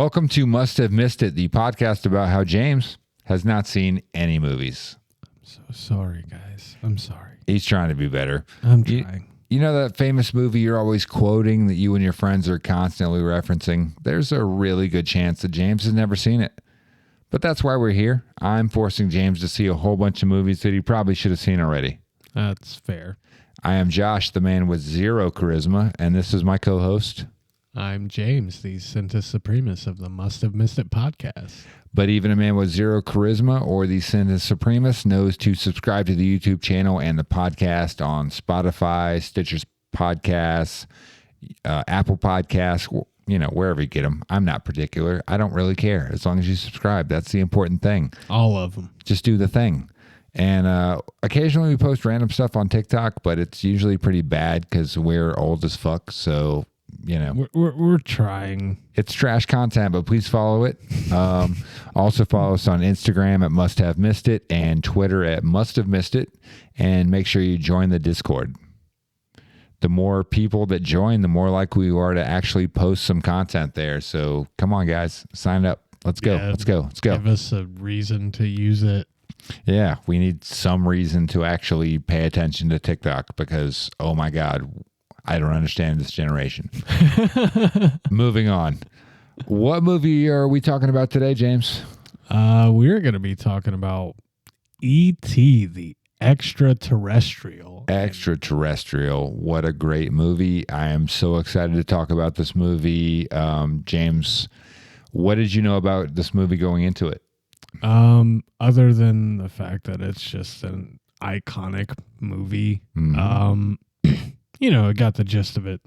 Welcome to Must Have Missed It, the podcast about how James has not seen any movies. I'm so sorry, guys. I'm sorry. He's trying to be better. I'm trying. You know that famous movie you're always quoting that you and your friends are constantly referencing? There's a really good chance that James has never seen it. But that's why we're here. I'm forcing James to see a whole bunch of movies that he probably should have seen already. That's fair. I am Josh, the man with zero charisma, and this is my co-host. I'm James, the Centus Supremus of the Must Have Missed It podcast. But even a man with zero charisma or the Centus Supremus knows to subscribe to the YouTube channel and the podcast on Spotify, Stitcher's Podcasts, Apple Podcasts, you know, wherever you get them. I'm not particular. I don't really care. As long as you subscribe, that's the important thing. All of them. Just do the thing. And occasionally we post random stuff on TikTok, but it's usually pretty bad because we're old as fuck. So, you know, We're trying. it's trash content, but please follow it. Also follow us on Instagram at Must Have Missed It and Twitter at Must Have Missed It. And make sure you join the Discord. The more people that join, the more likely we are to actually post some content there. So come on, guys, sign up. Let's go. Yeah, Let's go. Let's go. Give us a reason to use it. Yeah, we need some reason to actually pay attention to TikTok because, oh my God, I don't understand this generation. Moving on. What movie are we talking about today, James? We're going to be talking about E.T., the Extra-Terrestrial. Extra-Terrestrial. What a great movie. I am so excited to talk about this movie. James, what did you know about this movie going into it? Other than the fact that it's just an iconic movie, Mhm. you know, it got the gist of it.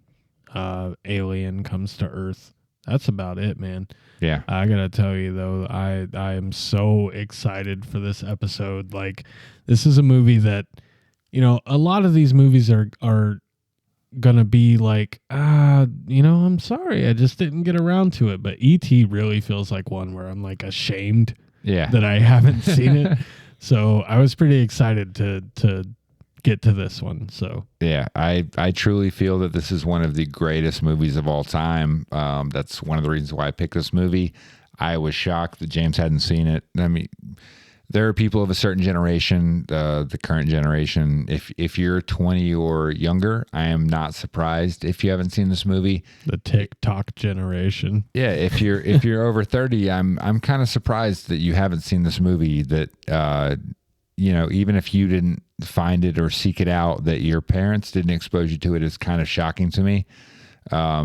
Alien comes to Earth. That's about it, man. Yeah. I gotta tell you though, I am so excited for this episode. Like, this is a movie that, you know, a lot of these movies are gonna be like, you know, I'm sorry, I just didn't get around to it. But E.T. really feels like one where I'm like ashamed Yeah. that I haven't seen it. So I was pretty excited to get to this one. So Yeah, I truly feel that this is one of the greatest movies of all time. That's one of the reasons why I picked this movie. I was shocked that James hadn't seen it. I mean, there are people of a certain generation, the current generation. If you're 20 or younger, I am not surprised if you haven't seen this movie. the TikTok generation. Yeah, if you're over 30, I'm kind of surprised that you haven't seen this movie. That you know, even if you didn't find it or seek it out, that your parents didn't expose you to it is kind of shocking to me. I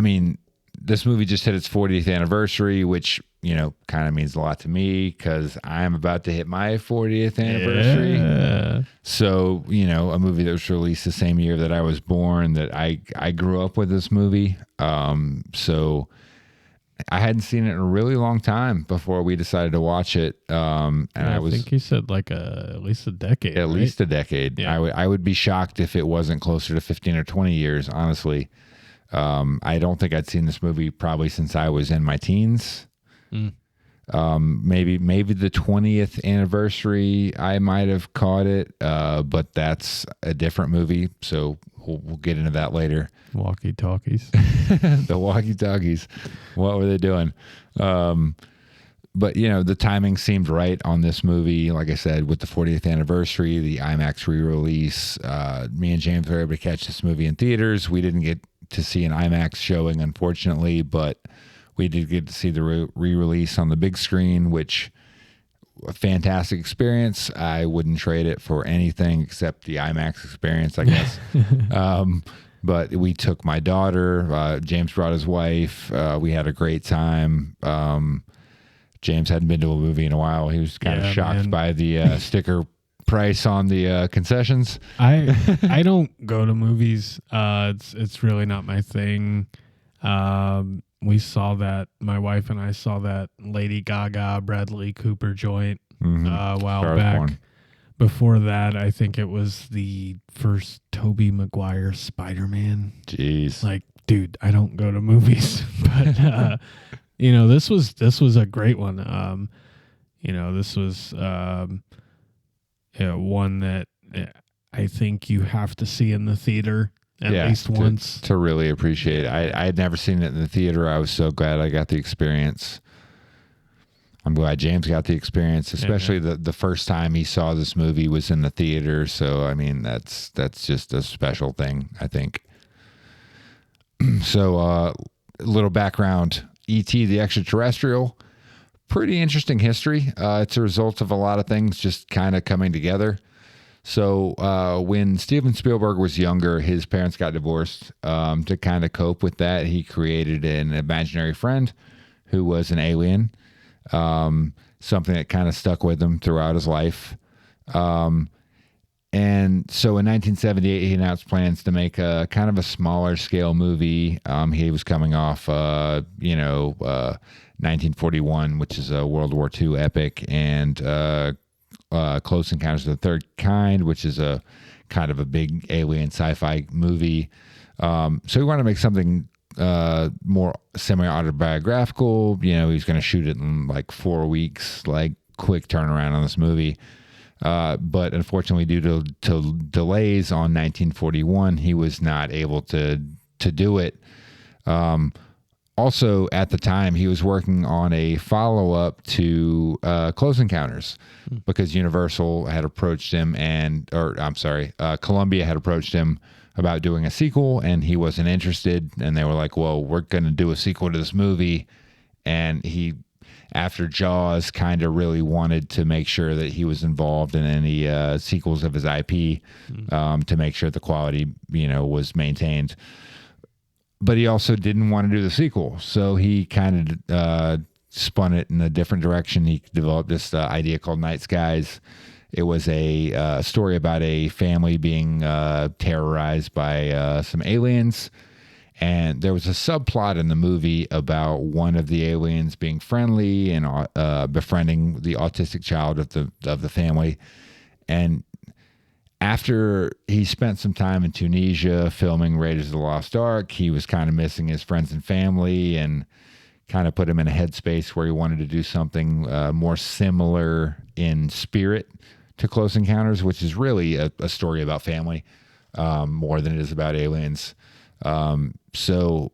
mean, this movie just hit its 40th anniversary, which, you know, kind of means a lot to me because I'm about to hit my 40th anniversary. Yeah. So, you know, a movie that was released the same year that I was born, that I grew up with this movie. So I hadn't seen it in a really long time before we decided to watch it. And Yeah, I was think you said like at least a decade. at right? least a decade. Yeah. I would be shocked if it wasn't closer to 15 or 20 years, honestly. I don't think I'd seen this movie probably since I was in my teens. Mm. Maybe the 20th anniversary I might have caught it, but that's a different movie, so we'll get into that later. Walkie talkies. The walkie-talkies, what were they doing? But, you know, the timing seemed right on this movie. Like I said, with the 40th anniversary, the IMAX re-release, me and James were able to catch this movie in theaters. We didn't get to see an IMAX showing, unfortunately, but we did get to see the re-release on the big screen, which a fantastic experience. I wouldn't trade it for anything except the IMAX experience, I guess. But we took my daughter. James brought his wife. We had a great time. James hadn't been to a movie in a while. He was kind of shocked by the sticker price on the concessions. I don't go to movies. It's really not my thing. We saw that, my wife and I saw that Lady Gaga, Bradley Cooper joint a while Star back. Wars. Before that, I think it was the first Tobey Maguire Spider-Man. Jeez. Like, dude, I don't go to movies, but you know, this was a great one. You know, this was one that I think you have to see in the theater. at least once. To really appreciate it. I had never seen it in the theater. I was so glad I got the experience. I'm glad James got the experience, especially the first time he saw this movie was in the theater. So, I mean, that's just a special thing, I think. So, a little background. E.T. the Extra-Terrestrial, pretty interesting history. It's a result of a lot of things just kind of coming together. So when Steven Spielberg was younger, his parents got divorced. To kind of cope with that, he created an imaginary friend who was an alien, something that kind of stuck with him throughout his life. And so in 1978, he announced plans to make a kind of a smaller scale movie. He was coming off, 1941, which is a World War II epic, and Close Encounters of the Third Kind, which is a kind of a big alien sci-fi movie. So he wanted to make something more semi-autobiographical. He was going to shoot it in like 4 weeks, like quick turnaround on this movie. But unfortunately, due to delays on 1941, he was not able to do it. Also, at the time, he was working on a follow-up to Close Encounters because Universal had approached him Columbia had approached him about doing a sequel, and he wasn't interested. And they were like, well, we're going to do a sequel to this movie. And he, after Jaws, kind of really wanted to make sure that he was involved in any sequels of his IP to make sure the quality, was maintained. But he also didn't want to do the sequel. So he kind of spun it in a different direction. He developed this idea called Night Skies. It was a story about a family being terrorized by some aliens. And there was a subplot in the movie about one of the aliens being friendly and befriending the autistic child of the family. And after he spent some time in Tunisia filming Raiders of the Lost Ark, he was kind of missing his friends and family, and kind of put him in a headspace where he wanted to do something more similar in spirit to Close Encounters, which is really a story about family more than it is about aliens. So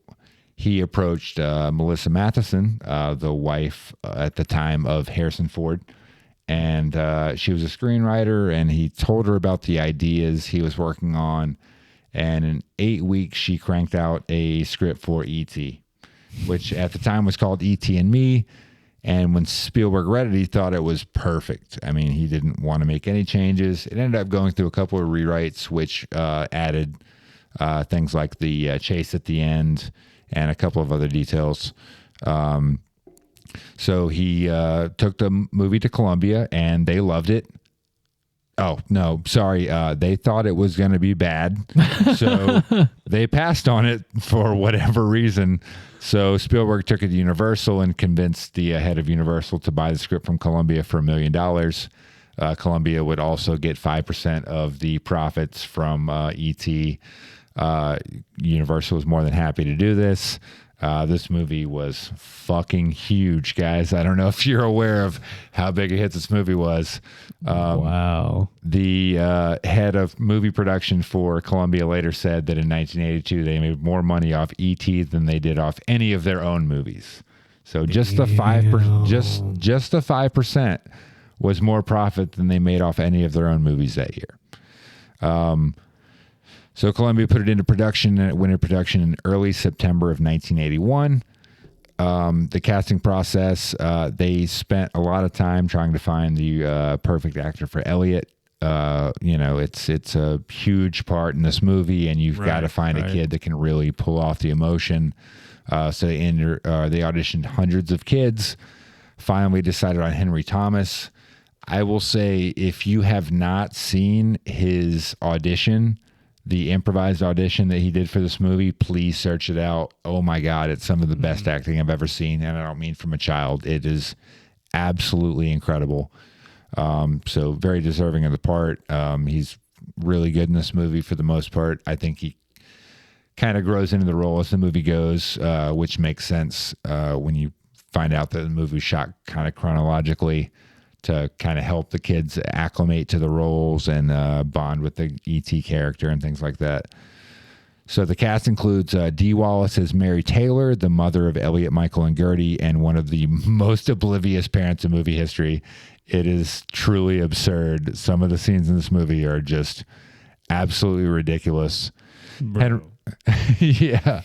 he approached Melissa Matheson, the wife at the time of Harrison Ford, and she was a screenwriter, and he told her about the ideas he was working on. And in 8 weeks, she cranked out a script for E.T., which at the time was called E.T. and Me. And when Spielberg read it, he thought it was perfect. I mean, he didn't want to make any changes. It ended up going through a couple of rewrites, which added things like the chase at the end and a couple of other details. So he took the movie to Columbia, and they loved it. Oh, no, sorry. They thought it was going to be bad. So they passed on it for whatever reason. So Spielberg took it to Universal and convinced the head of Universal to buy the script from Columbia for $1 million. Columbia would also get 5% of the profits from E.T. Universal was more than happy to do this. This movie was fucking huge, guys. I don't know if you're aware of how big a hit this movie was. Wow. The head of movie production for Columbia later said that in 1982 they made more money off E.T. than they did off any of their own movies. So just the 5%, just the 5% was more profit than they made off any of their own movies that year. So Columbia put it into production, and it went into production in early September of 1981. The casting process, they spent a lot of time trying to find the perfect actor for Elliot. It's a huge part in this movie, and you've got to find a kid that can really pull off the emotion. So they auditioned hundreds of kids, finally decided on Henry Thomas. I will say, if you have not seen his audition, the improvised audition that he did for this movie, please search it out. Oh my God, it's some of the best acting I've ever seen. And I don't mean from a child. It is absolutely incredible. So very deserving of the part. He's really good in this movie for the most part. I think he kind of grows into the role as the movie goes, which makes sense when you find out that the movie was shot kind of chronologically to kind of help the kids acclimate to the roles and bond with the E.T. character and things like that. So the cast includes Dee Wallace as Mary Taylor, the mother of Elliot, Michael, and Gertie, and one of the most oblivious parents in movie history. It is truly absurd. Some of the scenes in this movie are just absolutely ridiculous. Yeah.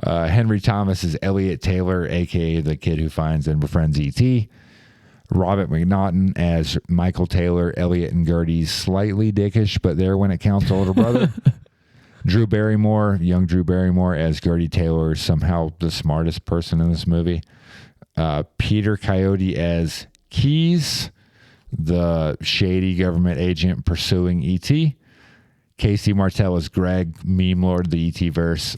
Henry Thomas is Elliot Taylor, a.k.a. the kid who finds and befriends E.T. Robert McNaughton as Michael Taylor, Elliot and Gertie's slightly dickish, but there when it counts, older brother. Drew Barrymore, young Drew Barrymore as Gertie Taylor, somehow the smartest person in this movie. Peter Coyote as Keys, the shady government agent pursuing E.T. Casey Martell as Greg, meme lord, the E.T. verse.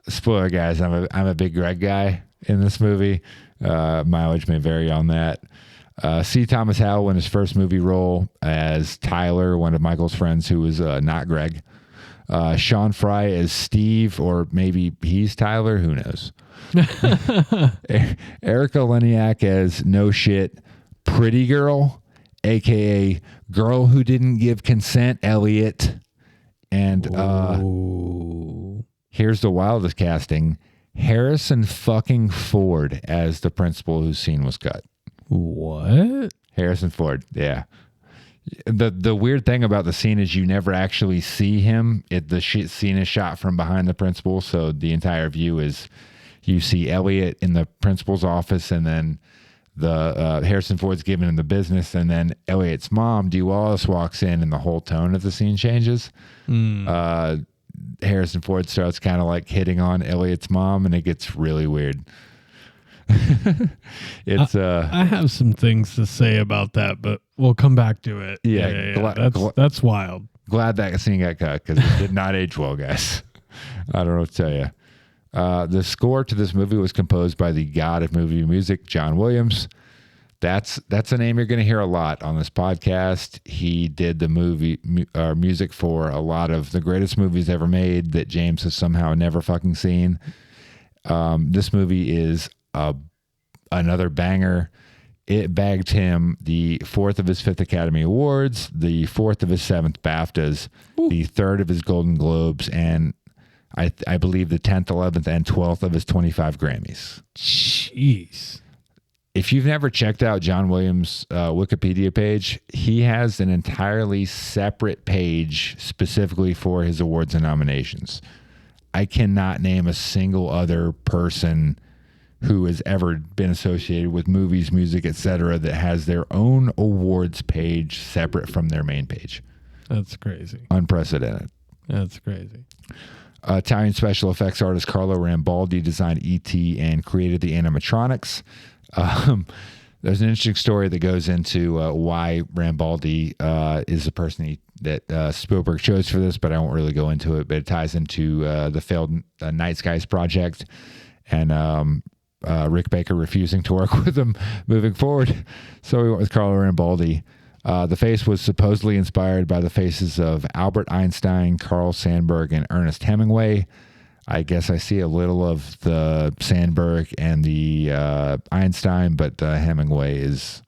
Spoiler, guys, I'm a big Greg guy in this movie. Mileage may vary on that. C. Thomas Howell in his first movie role as Tyler, one of Michael's friends who was not Greg. Sean Fry as Steve, or maybe he's Tyler, who knows. Erica Leniak as No Shit Pretty Girl, aka Girl Who Didn't Give Consent, Elliot. And here's the wildest casting: Harrison fucking Ford as the principal whose scene was cut. What? Harrison Ford, yeah. The weird thing about the scene is you never actually see him. The scene is shot from behind the principal, so the entire view is you see Elliot in the principal's office, and then the Harrison Ford's giving him the business, and then Elliot's mom, Dee Wallace, walks in, and the whole tone of the scene changes. Harrison Ford starts kind of like hitting on Elliot's mom, and it gets really weird. I have some things to say about that, but we'll come back to it. Yeah. That's wild. Glad that scene got cut because it did not age well, guys. I don't know what to tell you. The score to this movie was composed by the god of movie music, John Williams. That's a name you're going to hear a lot on this podcast. He did the music for a lot of the greatest movies ever made that James has somehow never fucking seen. This movie is another banger. It bagged him the 4th of his 5th Academy Awards, the 4th of his 7th BAFTAs, the 3rd of his Golden Globes, and I believe the 10th, 11th, and 12th of his 25 Grammys. Jeez. If you've never checked out John Williams' Wikipedia page, he has an entirely separate page specifically for his awards and nominations. I cannot name a single other person who has ever been associated with movies, music, etc. that has their own awards page separate from their main page. That's crazy. Unprecedented. That's crazy. Italian special effects artist Carlo Rambaldi designed E.T. and created the animatronics. There's an interesting story that goes into why Rambaldi is the person that Spielberg chose for this, but I won't really go into it. But it ties into the failed Night Skies project and Rick Baker refusing to work with him moving forward. So we went with Carlo Rambaldi. The face was supposedly inspired by the faces of Albert Einstein, Carl Sandburg, and Ernest Hemingway. I guess I see a little of the Sandberg and the Einstein, but Hemingway is,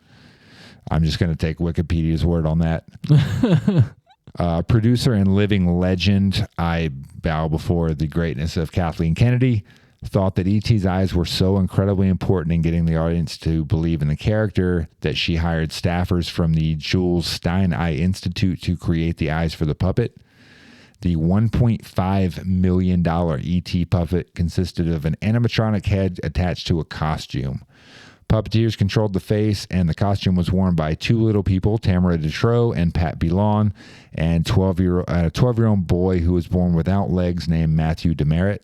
I'm just going to take Wikipedia's word on that. Producer and living legend, I bow before the greatness of Kathleen Kennedy, thought that E.T.'s eyes were so incredibly important in getting the audience to believe in the character that she hired staffers from the Jules Stein Eye Institute to create the eyes for the puppet. The $1.5 million E.T. puppet consisted of an animatronic head attached to a costume. Puppeteers controlled the face, and the costume was worn by two little people, Tamara Detroit and Pat Belon, and a 12-year-old boy who was born without legs named Matthew Demerit.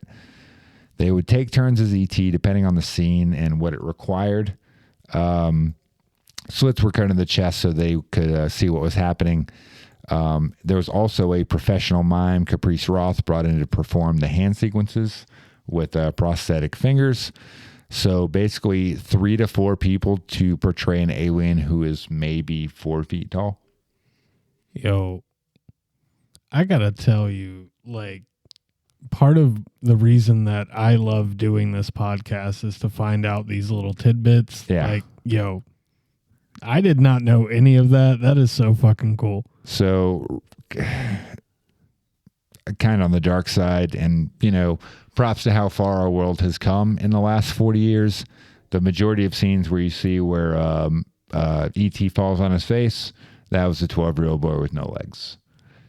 They would take turns as E.T. depending on the scene and what it required. Slits were cut in the chest so they could see what was happening. There was also a professional mime, Caprice Roth, brought in to perform the hand sequences with prosthetic fingers. So basically 3 to 4 people to portray an alien who is maybe 4 feet tall. Yo, I gotta tell you, like, part of the reason that I love doing this podcast is to find out these little tidbits. Yeah. Like, yo, I did not know any of that. That is so fucking cool. So, kind of on the dark side, and props to how far our world has come in the last 40 years. The majority of scenes where you see where E.T. falls on his face, that was a 12-year-old boy with no legs.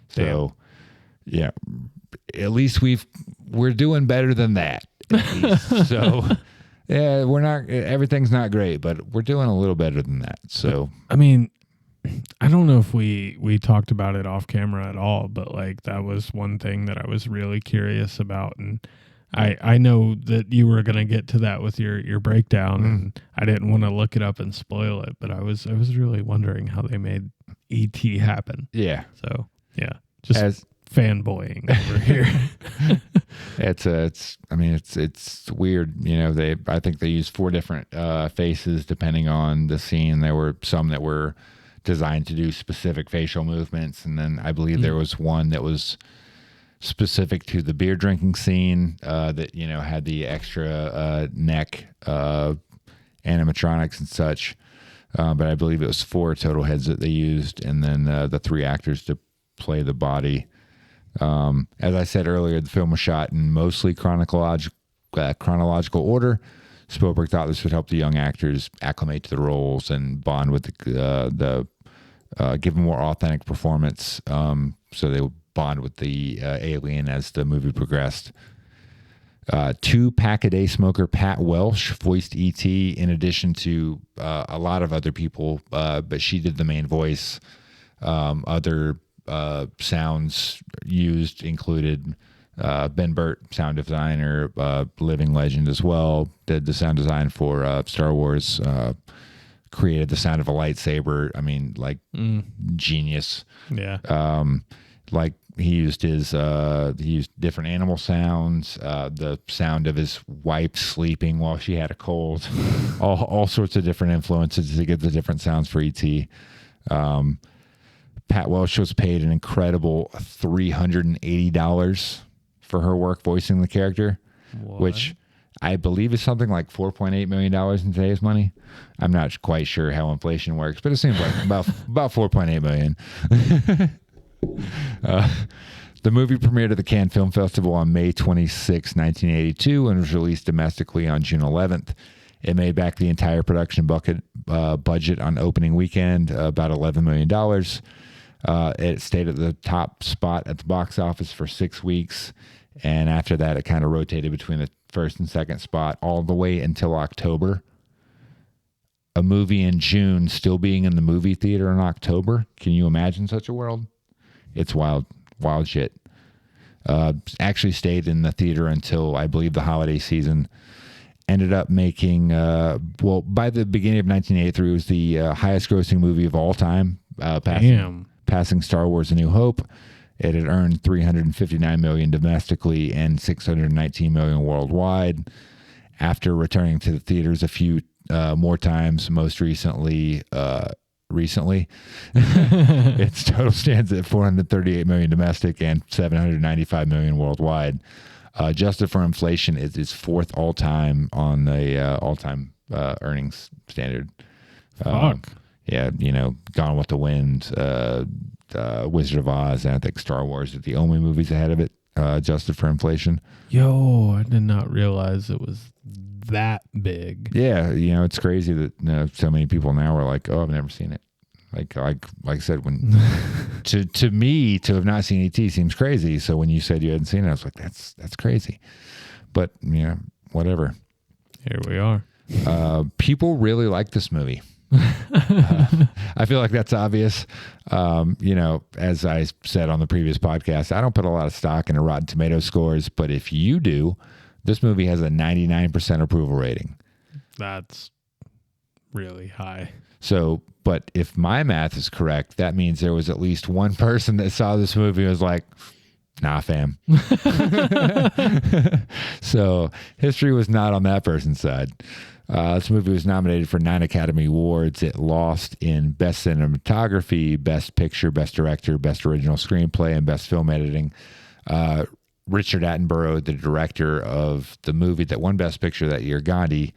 So, yeah, at least we're doing better than that. At least. So, yeah, everything's not great, but we're doing a little better than that. So, I mean, I don't know if we talked about it off camera at all, but like that was one thing that I was really curious about, and I know that you were gonna get to that with your breakdown, and I didn't want to look it up and spoil it, but I was really wondering how they made E.T. happen. Yeah. So yeah, just fanboying over here. It's weird. I think they used 4 different faces depending on the scene. There were some that were designed to do specific facial movements, and then I believe there was one that was specific to the beer drinking scene that had the extra neck animatronics and such. But I believe it was 4 total heads that they used, and then the 3 actors to play the body. As I said earlier, the film was shot in mostly chronological order. Spielberg thought this would help the young actors acclimate to the roles and bond with the give them more authentic performance. So they would bond with the alien as the movie progressed. 2-pack-a-day smoker Pat Welsh voiced E.T. in addition to a lot of other people, but she did the main voice. Other sounds used included Ben Burt, sound designer, living legend as well, did the sound design for Star Wars, created the sound of a lightsaber. I mean, like, genius. Yeah. Like, he used different animal sounds, the sound of his wife sleeping while she had a cold, all sorts of different influences to get the different sounds for E.T. Pat Welsh was paid an incredible $380 for her work voicing the character, which I believe is something like $4.8 million in today's money. I'm not quite sure how inflation works, but it seems like about $4.8 million. The movie premiered at the Cannes Film Festival on May 26, 1982, and was released domestically on June 11th. It made back the entire production budget on opening weekend, about $11 million. It stayed at the top spot at the box office for 6 weeks, and after that, it kind of rotated between the first and second spot all the way until October. A movie in June still being in the movie theater in October. Can you imagine such a world? It's wild shit. Actually stayed in the theater until, I believe, the holiday season. Ended up making, by the beginning of 1983, it was the highest grossing movie of all time, passing Star Wars A New Hope. It had earned $359 million domestically and $619 million worldwide. After returning to the theaters a few more times, most recently, its total stands at $438 million domestic and $795 million worldwide. Adjusted for inflation, it is 4th all time on the all-time earnings standard. Fuck. Yeah, Gone with the Wind, Wizard of Oz, and I think Star Wars are the only movies ahead of it, adjusted for inflation. Yo, I did not realize it was that big. Yeah, it's crazy that so many people now are like, "Oh, I've never seen it." Like I said, when to me to have not seen E.T. seems crazy. So when you said you hadn't seen it, I was like, that's crazy. But whatever. Here we are. People really like this movie. I feel like that's obvious. As I said on the previous podcast, I don't put a lot of stock into Rotten Tomatoes scores, but if you do, this movie has a 99% approval rating. That's really high. So, but if my math is correct, that means there was at least one person that saw this movie and was like, nah, fam. So history was not on that person's side. This movie was nominated for 9 Academy Awards. It lost in Best Cinematography, Best Picture, Best Director, Best Original Screenplay, and Best Film Editing. Richard Attenborough, the director of the movie that won Best Picture that year, Gandhi,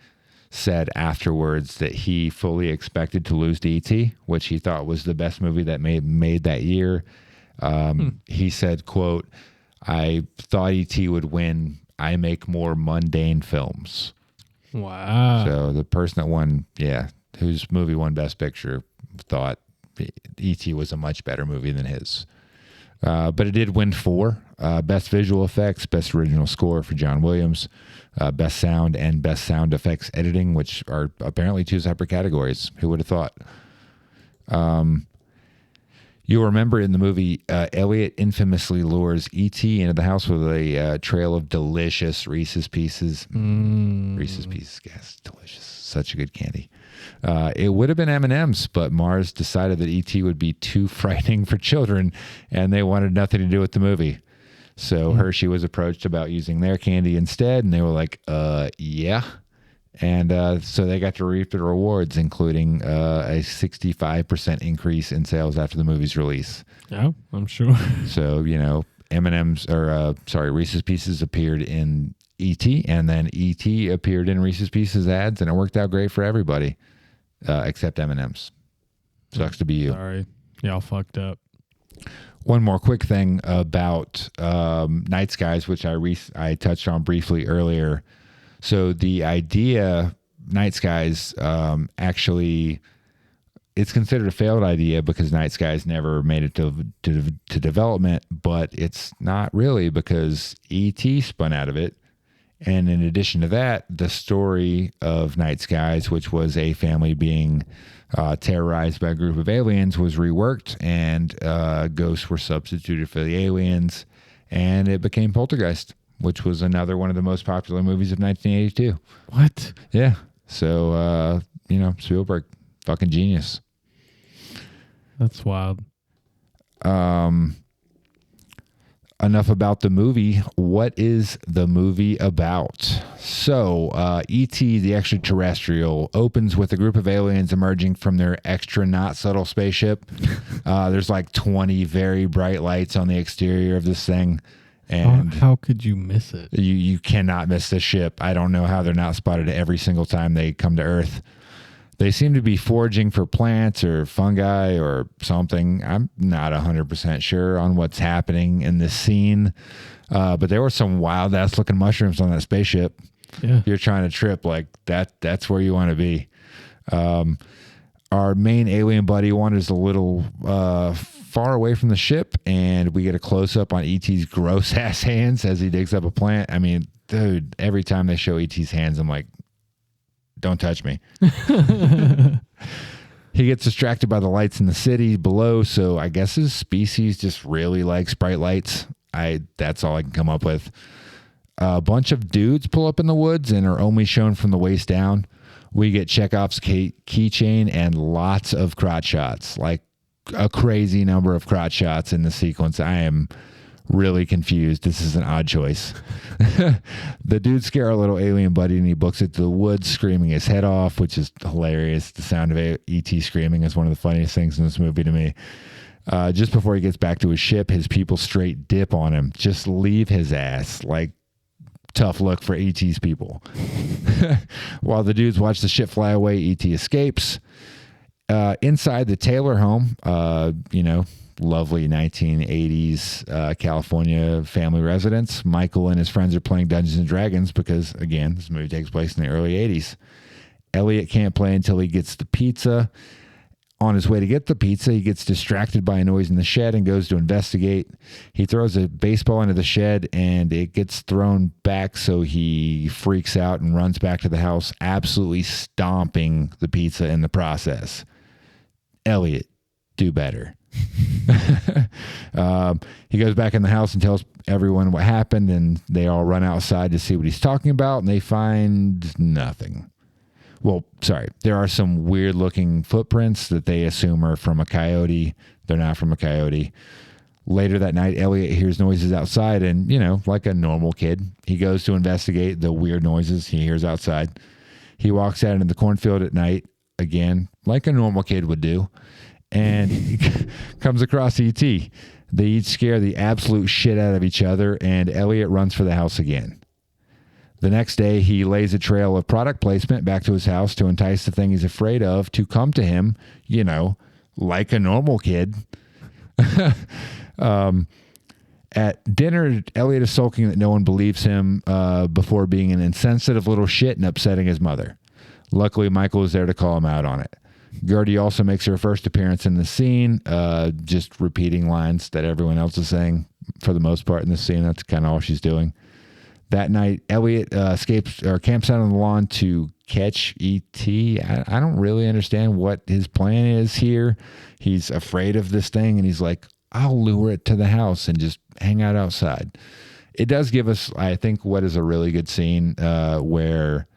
said afterwards that he fully expected to lose to E.T., which he thought was the best movie that made that year. He said, quote, "I thought E.T. would win. I make more mundane films." Wow. So the person that won, whose movie won Best Picture, thought E.T. was a much better movie than his. But it did win 4. Best Visual Effects, Best Original Score for John Williams, Best Sound, and Best Sound Effects Editing, which are apparently 2 separate categories. Who would have thought? You'll remember in the movie, Elliot infamously lures E.T. into the house with a trail of delicious Reese's Pieces. Reese's Pieces, yes, delicious. Such a good candy. It would have been M&M's, but Mars decided that E.T. would be too frightening for children, and they wanted nothing to do with the movie. So Hershey was approached about using their candy instead, and they were like, yeah. And so they got to reap the rewards, including a 65% increase in sales after the movie's release. Yeah, I'm sure. So, Reese's Pieces appeared in E.T., and then E.T. appeared in Reese's Pieces ads, and it worked out great for everybody, except M&M's. Sucks to be you. Sorry. Y'all fucked up. One more quick thing about Night Skies, which I touched on briefly earlier. So the idea, Night Skies, actually, it's considered a failed idea because Night Skies never made it to development, but it's not really because E.T. spun out of it. And in addition to that, the story of Night Skies, which was a family being terrorized by a group of aliens, was reworked, and ghosts were substituted for the aliens, and it became Poltergeist, which was another one of the most popular movies of 1982. What? Yeah. So, Spielberg, fucking genius. That's wild. Enough about the movie. What is the movie about? So, E.T. the Extra-Terrestrial opens with a group of aliens emerging from their extra not subtle spaceship. There's like 20 very bright lights on the exterior of this thing. And how could you miss it? You cannot miss this ship. I don't know how they're not spotted every single time they come to Earth. They seem to be foraging for plants or fungi or something. I'm not 100% sure on what's happening in this scene. But there were some wild ass looking mushrooms on that spaceship. Yeah. If you're trying to trip like that's where you want to be. Our main alien buddy wanders a little far away from the ship, and we get a close up on E.T.'s gross ass hands as he digs up a plant. I mean, dude, every time they show E.T.'s hands, I'm like, don't touch me. He gets distracted by the lights in the city below, so I guess his species just really likes bright lights. That's all I can come up with. A bunch of dudes pull up in the woods and are only shown from the waist down. We get Chekhov's keychain and lots of crotch shots, like a crazy number of crotch shots in the sequence. I am really confused. This is an odd choice. The dudes scare our little alien buddy, and he books it to the woods, screaming his head off, which is hilarious. The sound of E.T. screaming is one of the funniest things in this movie to me. Just before he gets back to his ship, his people straight dip on him. Just leave his ass. Like, tough look for E.T.'s people. While the dudes watch the ship fly away, E.T. escapes. Inside the Taylor home, lovely 1980s California family residence, Michael and his friends are playing Dungeons and Dragons because, again, this movie takes place in the early 80s. Elliot can't play until he gets the pizza. On his way to get the pizza, he gets distracted by a noise in the shed and goes to investigate. He throws a baseball into the shed, and it gets thrown back, so he freaks out and runs back to the house, absolutely stomping the pizza in the process. Elliot, do better. He goes back in the house and tells everyone what happened, and they all run outside to see what he's talking about, and they find nothing. Well, sorry, there are some weird looking footprints that they assume are from a coyote. They're not from a coyote. Later that night, Elliot hears noises outside, and, like a normal kid, he goes to investigate the weird noises he hears outside. He walks out into the cornfield at night, again, like a normal kid would do, and he comes across E.T. They each scare the absolute shit out of each other, and Elliot runs for the house again. The next day, he lays a trail of product placement back to his house to entice the thing he's afraid of to come to him, like a normal kid. At dinner, Elliot is sulking that no one believes him before being an insensitive little shit and upsetting his mother. Luckily, Michael is there to call him out on it. Gertie also makes her first appearance in the scene, just repeating lines that everyone else is saying for the most part in the scene. That's kind of all she's doing. That night, Elliot escapes or camps out on the lawn to catch E.T. I don't really understand what his plan is here. He's afraid of this thing, and he's like, I'll lure it to the house and just hang out outside. It does give us, I think, what is a really good scene where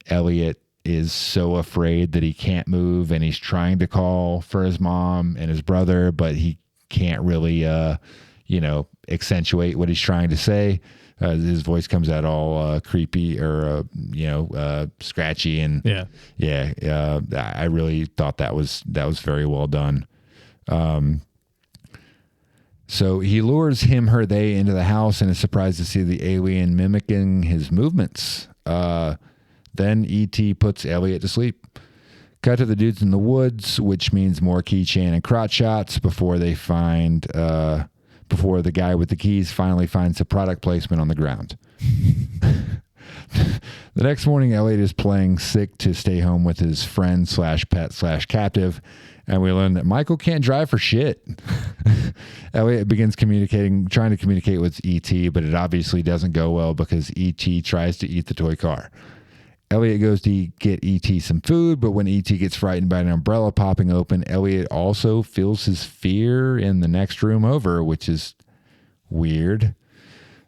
Elliot is so afraid that he can't move, and he's trying to call for his mom and his brother, but he can't really, accentuate what he's trying to say. His voice comes out all creepy or scratchy, and I really thought that was very well done. So he lures him, her, they into the house and is surprised to see the alien mimicking his movements. Then E.T. puts Elliot to sleep. Cut to the dudes in the woods, which means more keychain and crotch shots before the guy with the keys finally finds the product placement on the ground. The next morning, Elliot is playing sick to stay home with his friend / pet / captive, and we learn that Michael can't drive for shit. Elliot begins trying to communicate with E.T., but it obviously doesn't go well because E.T. tries to eat the toy car. Elliot goes to get E.T. some food, but when E.T. gets frightened by an umbrella popping open, Elliot also feels his fear in the next room over, which is weird.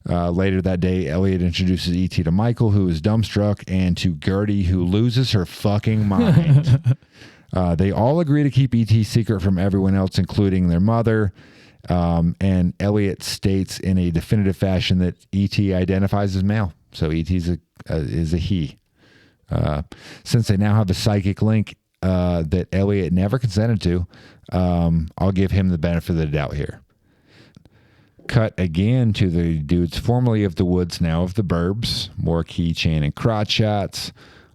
Later that day, Elliot introduces E.T. to Michael, who is dumbstruck, and to Gertie, who loses her fucking mind. They all agree to keep E.T. secret from everyone else, including their mother. And Elliot states in a definitive fashion that E.T. identifies as male. So E.T. is a he. Since they now have a psychic link that Elliot never consented to, I'll give him the benefit of the doubt here. Cut again to the dudes formerly of the woods, now of the burbs. More keychain and crotch shots.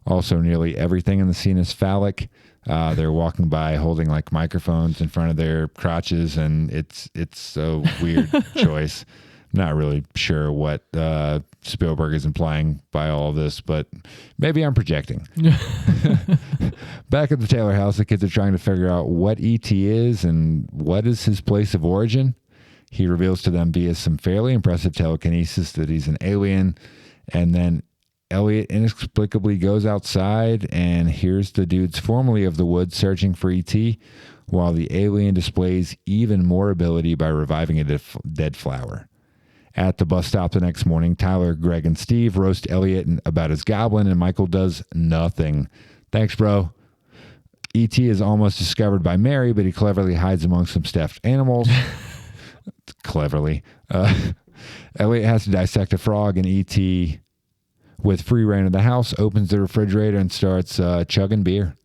Also, nearly everything in the scene is phallic. They're walking by holding like microphones in front of their crotches, and it's a weird choice. Not really sure what Spielberg is implying by all of this, but maybe I'm projecting. Back at the Taylor house, the kids are trying to figure out what E.T. is and what is his place of origin. He reveals to them via some fairly impressive telekinesis that he's an alien, and then Elliot inexplicably goes outside and hears the dudes formerly of the woods searching for E.T., while the alien displays even more ability by reviving a dead flower. At the bus stop the next morning, Tyler, Greg, and Steve roast Elliot about his goblin, and Michael does nothing. Thanks, bro. E.T. is almost discovered by Mary, but he cleverly hides among some stuffed animals. Cleverly. Elliot has to dissect a frog, and E.T., with free reign of the house, opens the refrigerator and starts chugging beer.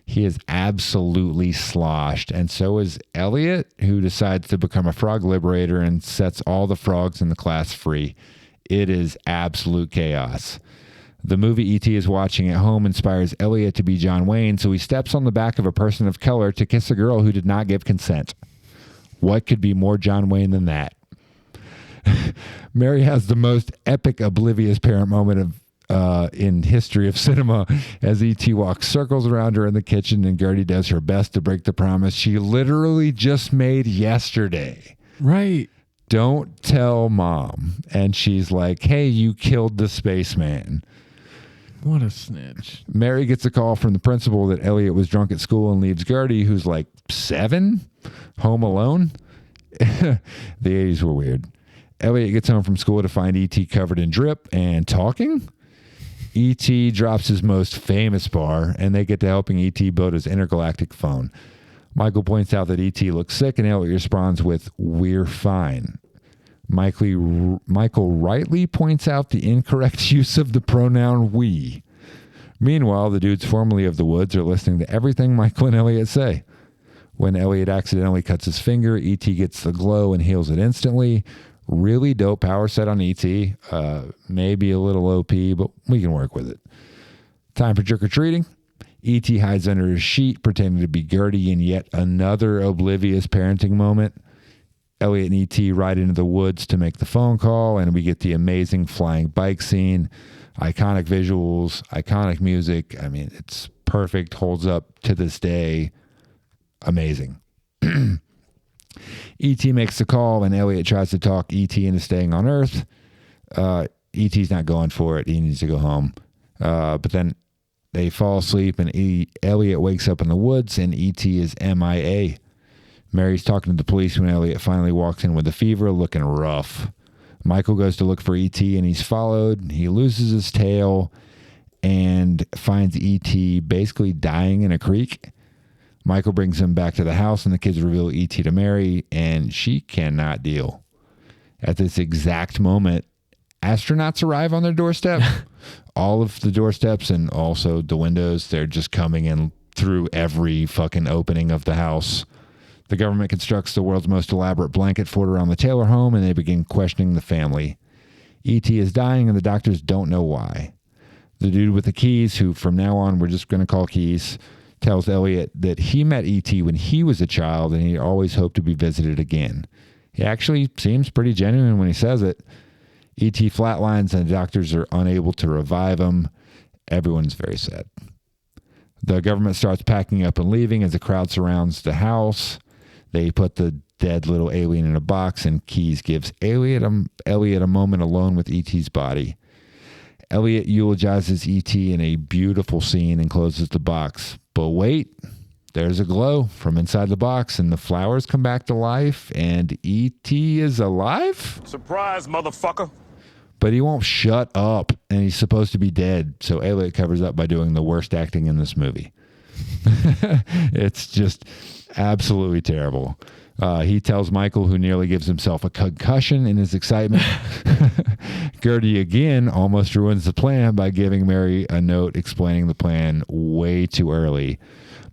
He is absolutely sloshed, and so is Elliot, who decides to become a frog liberator and sets all the frogs in the class free. It is absolute chaos. The movie E.T. is watching at home inspires Elliot to be John Wayne, so he steps on the back of a person of color to kiss a girl who did not give consent. What could be more John Wayne than that? Mary has the most epic oblivious parent moment of in history of cinema as E.T. walks circles around her in the kitchen, and Gertie does her best to break the promise she literally just made yesterday. Right. Don't tell mom. And she's like, hey, you killed the spaceman. What a snitch. Mary gets a call from the principal that Elliot was drunk at school and leaves Gertie, who's like 7, home alone. The 80s were weird. Elliot gets home from school to find E.T. covered in drip and talking. E.T. drops his most famous bar, and they get to helping E.T. build his intergalactic phone. Michael points out that E.T. looks sick, and Elliot responds with, we're fine. Michael rightly points out the incorrect use of the pronoun we. Meanwhile, the dudes formerly of the woods are listening to everything Michael and Elliot say. When Elliot accidentally cuts his finger, E.T. gets the glow and heals it instantly. Really dope power set on ET. Maybe a little OP, but we can work with it. Time for trick-or-treating. E.T. hides under his sheet, pretending to be Gertie in yet another oblivious parenting moment. Elliot and E.T. ride into the woods to make the phone call, and we get the amazing flying bike scene. Iconic visuals, iconic music. I mean, it's perfect, holds up to this day. Amazing. E.T. makes the call, and Elliot tries to talk E.T. into staying on Earth. E.T.'s not going for it. He needs to go home. But then they fall asleep, and Elliot wakes up in the woods, and E.T. is MIA. Mary's talking to the police when Elliot finally walks in with a fever, looking rough. Michael goes to look for E.T., and he's followed. He loses his tail and finds E.T. basically dying in a creek. Michael brings him back to the house, and the kids reveal E.T. to Mary, and she cannot deal. At this exact moment, astronauts arrive on their doorstep. All of the doorsteps and also the windows, they're just coming in through every fucking opening of the house. The government constructs the world's most elaborate blanket fort around the Taylor home, and they begin questioning the family. E.T. is dying, and the doctors don't know why. The dude with the keys, who from now on we're just going to call Keys, tells Elliot that he met E.T. when he was a child, and he always hoped to be visited again. He actually seems pretty genuine when he says it. E.T. flatlines, and the doctors are unable to revive him. Everyone's very sad. The government starts packing up and leaving as the crowd surrounds the house. They put the dead little alien in a box, and Keys gives Elliot a moment alone with E.T.'s body. Elliot eulogizes E.T. in a beautiful scene and closes the box. But wait, there's a glow from inside the box, and the flowers come back to life, and E.T. is alive? Surprise, motherfucker. But he won't shut up, and he's supposed to be dead, so Elliot covers up by doing the worst acting in this movie. It's just absolutely terrible. He tells Michael, who nearly gives himself a concussion in his excitement. Gertie again almost ruins the plan by giving Mary a note explaining the plan way too early.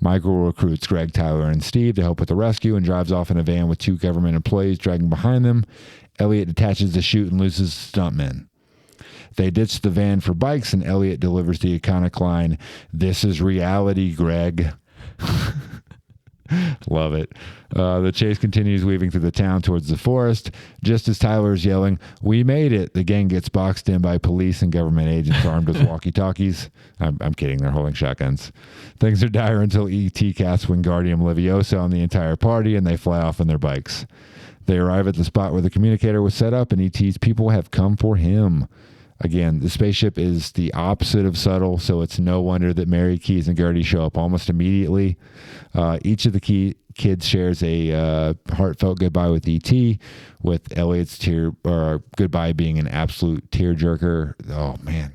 Michael recruits Greg, Tyler, and Steve to help with the rescue and drives off in a van with 2 government employees dragging behind them. Elliot detaches the chute and loses the stuntmen. They ditch the van for bikes, and Elliot delivers the iconic line, "This is reality, Greg." Love it. The chase continues, weaving through the town towards the forest. Just as Tyler is yelling, "We made it," the gang gets boxed in by police and government agents armed with walkie-talkies. I'm kidding. They're holding shotguns. Things are dire until E.T. casts Wingardium Leviosa on the entire party, and they fly off on their bikes. They arrive at the spot where the communicator was set up, and E.T.'s people have come for him. Again, the spaceship is the opposite of subtle, so it's no wonder that Mary, Keys, and Gertie show up almost immediately. Each of the kids shares a heartfelt goodbye with E.T., with Elliot's goodbye being an absolute tearjerker. Oh, man.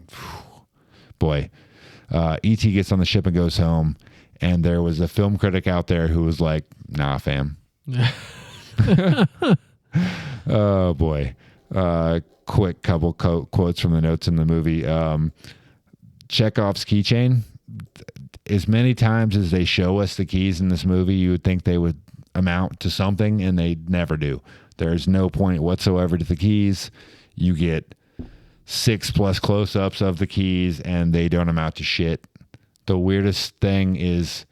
Boy. E.T. gets on the ship and goes home, and there was a film critic out there who was like, "Nah, fam." Oh, boy. Quick couple quotes from the notes in the movie. Chekhov's keychain. As many times as they show us the keys in this movie, you would think they would amount to something, and they never do. There's no point whatsoever to the keys. You get 6+ close-ups of the keys, and they don't amount to shit. The weirdest thing is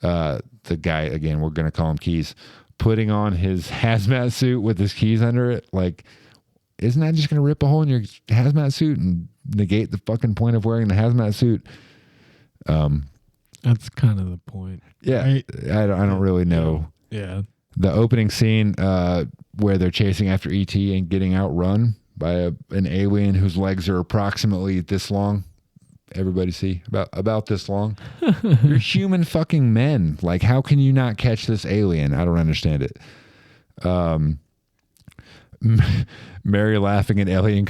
the guy, again, we're going to call him Keys, putting on his hazmat suit with his keys under it. Like, isn't that just going to rip a hole in your hazmat suit and negate the fucking point of wearing the hazmat suit? That's kind of the point. Yeah. Right? I don't really know. Yeah. The opening scene where they're chasing after E.T. and getting outrun by an alien whose legs are approximately this long. Everybody see? About this long. You're human fucking men. Like, how can you not catch this alien? I don't understand it. Mary laughing at Elliot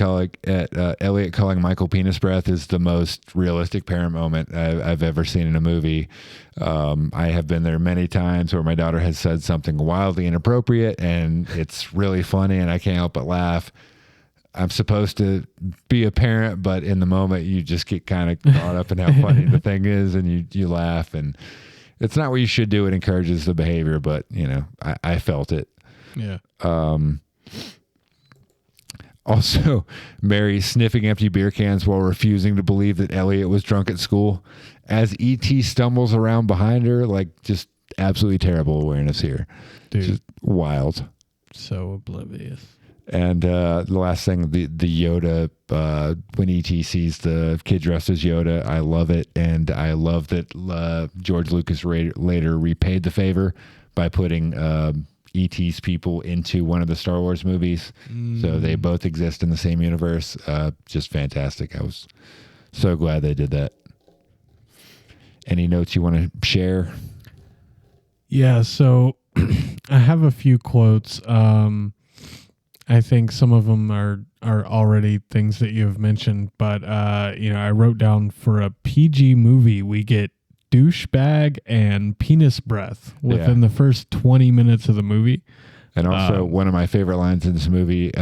calling Michael penis breath is the most realistic parent moment I've ever seen in a movie. I have been there many times where my daughter has said something wildly inappropriate, and it's really funny, and I can't help but laugh. I'm supposed to be a parent, but in the moment you just get kind of caught up in how funny the thing is, and you laugh, and it's not what you should do. It encourages the behavior, but I felt it. Yeah. Also, Mary sniffing empty beer cans while refusing to believe that Elliot was drunk at school as E.T. stumbles around behind her. Like, just absolutely terrible awareness here. Dude. Just wild. So oblivious. And the last thing, the Yoda, when E.T. sees the kid dressed as Yoda, I love it. And I love that George Lucas later repaid the favor by putting E.T.'s people into one of the Star Wars movies. So they both exist in the same universe. Just fantastic. I was so glad they did that. Any notes you want to share? Yeah, so I have a few quotes. I think some of them are already things that you have mentioned, but I wrote down for a PG movie, we get douchebag and penis breath within the first 20 minutes of the movie. And also one of my favorite lines in this movie,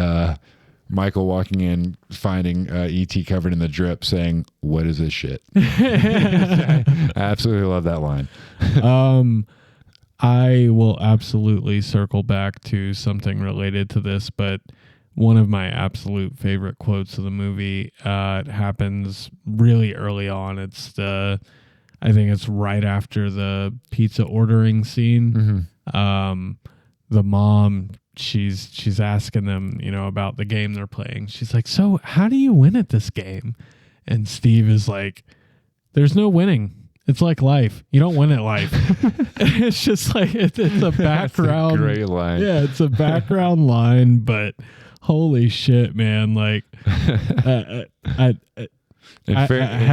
Michael walking in, finding E.T. covered in the drip, saying, "What is this shit?" I absolutely love that line. I will absolutely circle back to something related to this, but one of my absolute favorite quotes of the movie, it happens really early on. I think it's right after the pizza ordering scene. Mm-hmm. The mom, she's asking them, about the game they're playing. She's like, "So how do you win at this game?" And Steve is like, "There's no winning. It's like life. You don't win at life." It's just like, it's a background. That's a great line. Yeah, it's a background line, but holy shit, man. Like, I had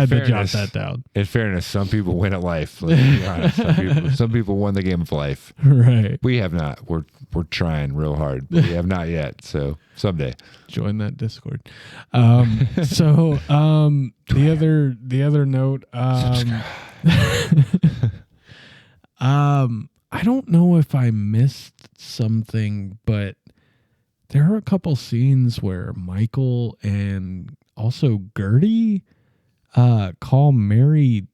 to jot that down. In fairness, some people win at life. Let's be honest. Some people won the game of life. Right. We have not. We're trying real hard, but we have not yet. So someday. Join that Discord. The other note, I don't know if I missed something, but there are a couple scenes where Michael and also Gertie call Mary.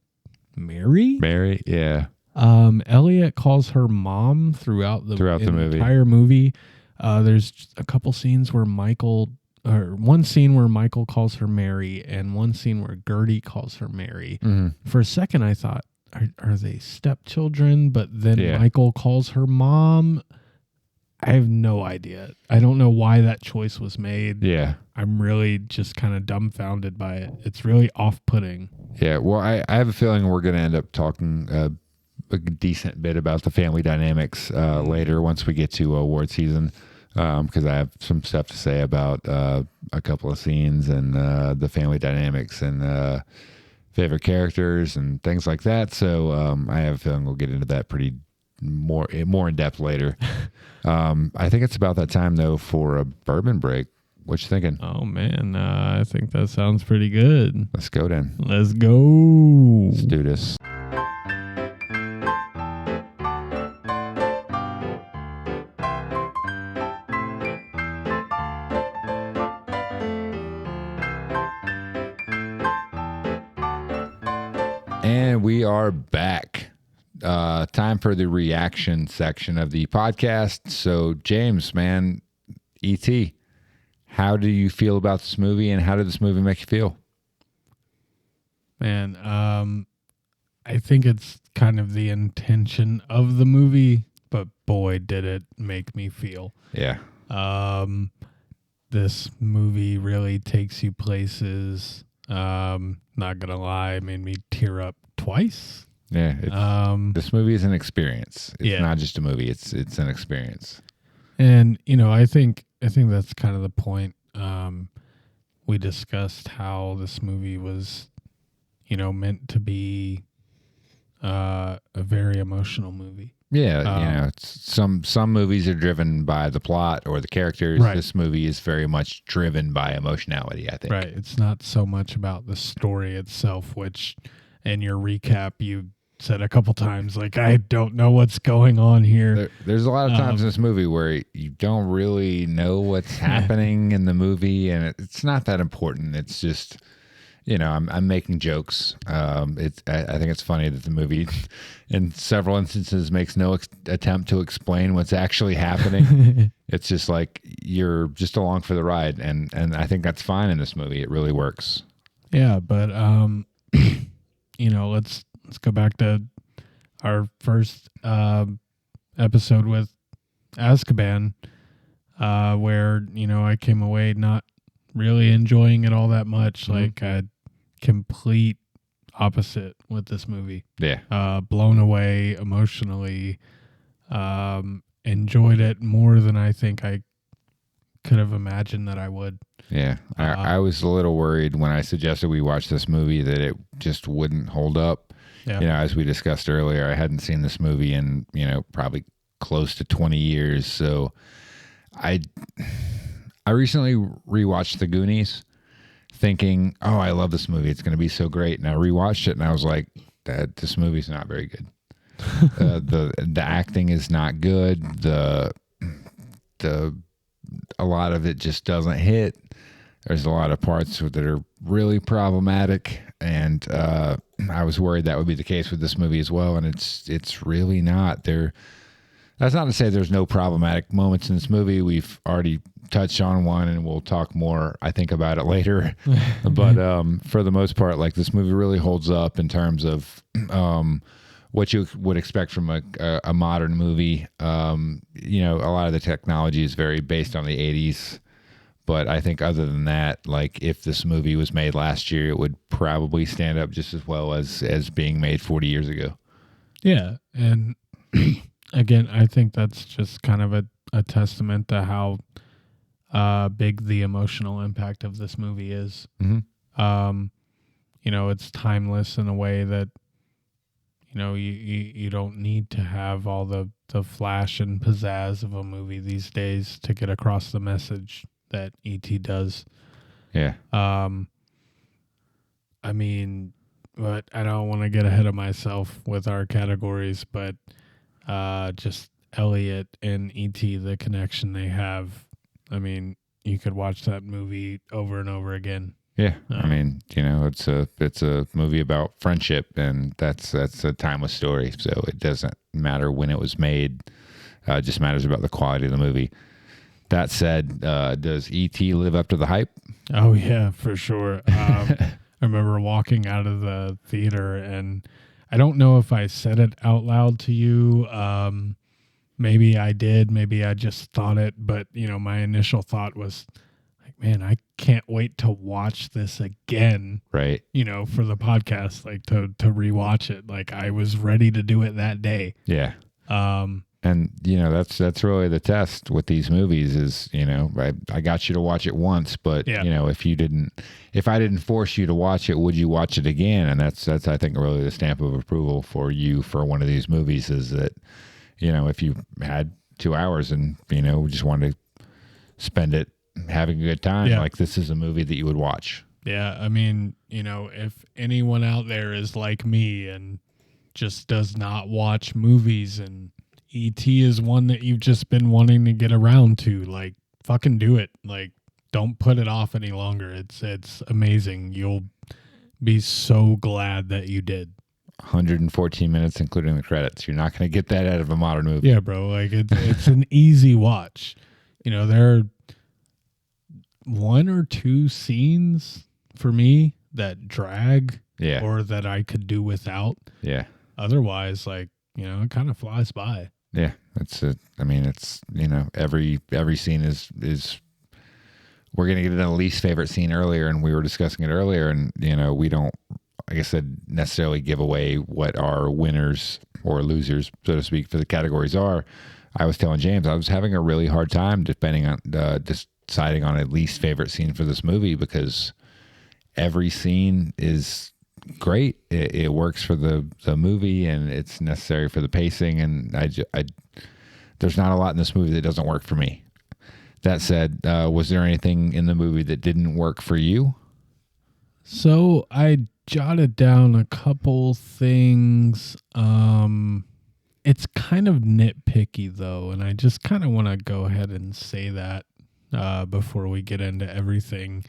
Mary, yeah. Elliot calls her mom throughout the movie. Entire movie. There's a couple scenes where one scene where Michael calls her Mary, and one scene where Gertie calls her Mary. Mm-hmm. For a second, I thought, are they stepchildren? But then Michael calls her mom. I have no idea. I don't know why that choice was made. Yeah. I'm really just kind of dumbfounded by it. It's really off-putting. Yeah. Well, I have a feeling we're going to end up talking a decent bit about the family dynamics later once we get to award season, because I have some stuff to say about a couple of scenes and the family dynamics and favorite characters and things like that. So I have a feeling we'll get into that pretty more in depth later. I think it's about that time though for a bourbon break. What you thinking? Oh man, I think that sounds pretty good. Let's go then. Let's go. Let's do this. And we are back. Time for the reaction section of the podcast. So, James, man, E.T., how do you feel about this movie, and how did this movie make you feel? Man, I think it's kind of the intention of the movie, but boy, did it make me feel. Yeah. This movie really takes you places. Not gonna lie, it made me tear up twice. Yeah. This movie is an experience. It's not just a movie. It's an experience. And I think that's kind of the point. We discussed how this movie was, meant to be a very emotional movie. Yeah, it's some movies are driven by the plot or the characters. Right. This movie is very much driven by emotionality, I think. Right. It's not so much about the story itself, which in your recap you said a couple times, like, I don't know what's going on here. There's a lot of times in this movie where you don't really know what's happening in the movie, and it's not that important. It's just I'm making jokes. I think it's funny that the movie, in several instances, makes no attempt to explain what's actually happening. It's just like you're just along for the ride, and I think that's fine in this movie. It really works. Yeah, but let's go back to our first episode with Azkaban, where I came away not really enjoying it all that much. Mm-hmm. Like a complete opposite with this movie. Yeah. Blown away emotionally. Enjoyed it more than I think I could have imagined that I would. Yeah. I was a little worried when I suggested we watch this movie that it just wouldn't hold up. Yeah. As we discussed earlier, I hadn't seen this movie in, probably close to 20 years. So I recently rewatched The Goonies thinking, oh, I love this movie. It's going to be so great. And I rewatched it and I was like, this movie's not very good. The acting is not good. A lot of it just doesn't hit. There's a lot of parts that are really problematic, and I was worried that would be the case with this movie as well, and it's really not. That's not to say there's no problematic moments in this movie. We've already touched on one, and we'll talk more, I think, about it later. But for the most part, like, this movie really holds up in terms of what you would expect from a modern movie. A lot of the technology is very based on the 80s. But I think other than that, like, if this movie was made last year, it would probably stand up just as well as being made 40 years ago. Yeah. And again, I think that's just kind of a testament to how big the emotional impact of this movie is. Mm-hmm. It's timeless in a way that, you don't need to have all the flash and pizzazz of a movie these days to get across the message that E.T. does. Yeah. But I don't want to get ahead of myself with our categories, but just Elliot and E.T., the connection they have. I mean, you could watch that movie over and over again. Yeah. It's a movie about friendship, and that's a timeless story. So it doesn't matter when it was made. It just matters about the quality of the movie. That said, does E.T. live up to the hype? Oh, yeah, for sure. I remember walking out of the theater, and I don't know if I said it out loud to you. Maybe I did. Maybe I just thought it. But, my initial thought was, like, man, I can't wait to watch this again. Right. For the podcast, like, to rewatch it. Like, I was ready to do it that day. Yeah. And that's really the test with these movies is, I got you to watch it once, but yeah. if I didn't force you to watch it, would you watch it again? And that's I think really the stamp of approval for you for one of these movies is that, if you had 2 hours and, just wanted to spend it having a good time, like, this is a movie that you would watch. Yeah. I mean, if anyone out there is like me and just does not watch movies, and E.T. is one that you've just been wanting to get around to, like, fucking do it. Like, don't put it off any longer. It's amazing. You'll be so glad that you did. 114 minutes, including the credits. You're not going to get that out of a modern movie. Yeah, bro. Like, it's an easy watch. There are 1 or 2 scenes for me that drag, or that I could do without. Yeah. Otherwise, like, it kind of flies by. Yeah, every scene is we're going to get into the least favorite scene earlier, and we were discussing it earlier, and we don't, like I said, necessarily give away what our winners or losers, so to speak, for the categories are. I was telling James I was having a really hard time deciding on a least favorite scene for this movie because every scene is great. It works for the movie, and it's necessary for the pacing, and there's not a lot in this movie that doesn't work for me. That said, was there anything in the movie that didn't work for you? So I jotted down a couple things. It's kind of nitpicky though, and I just kind of want to go ahead and say that before we get into everything.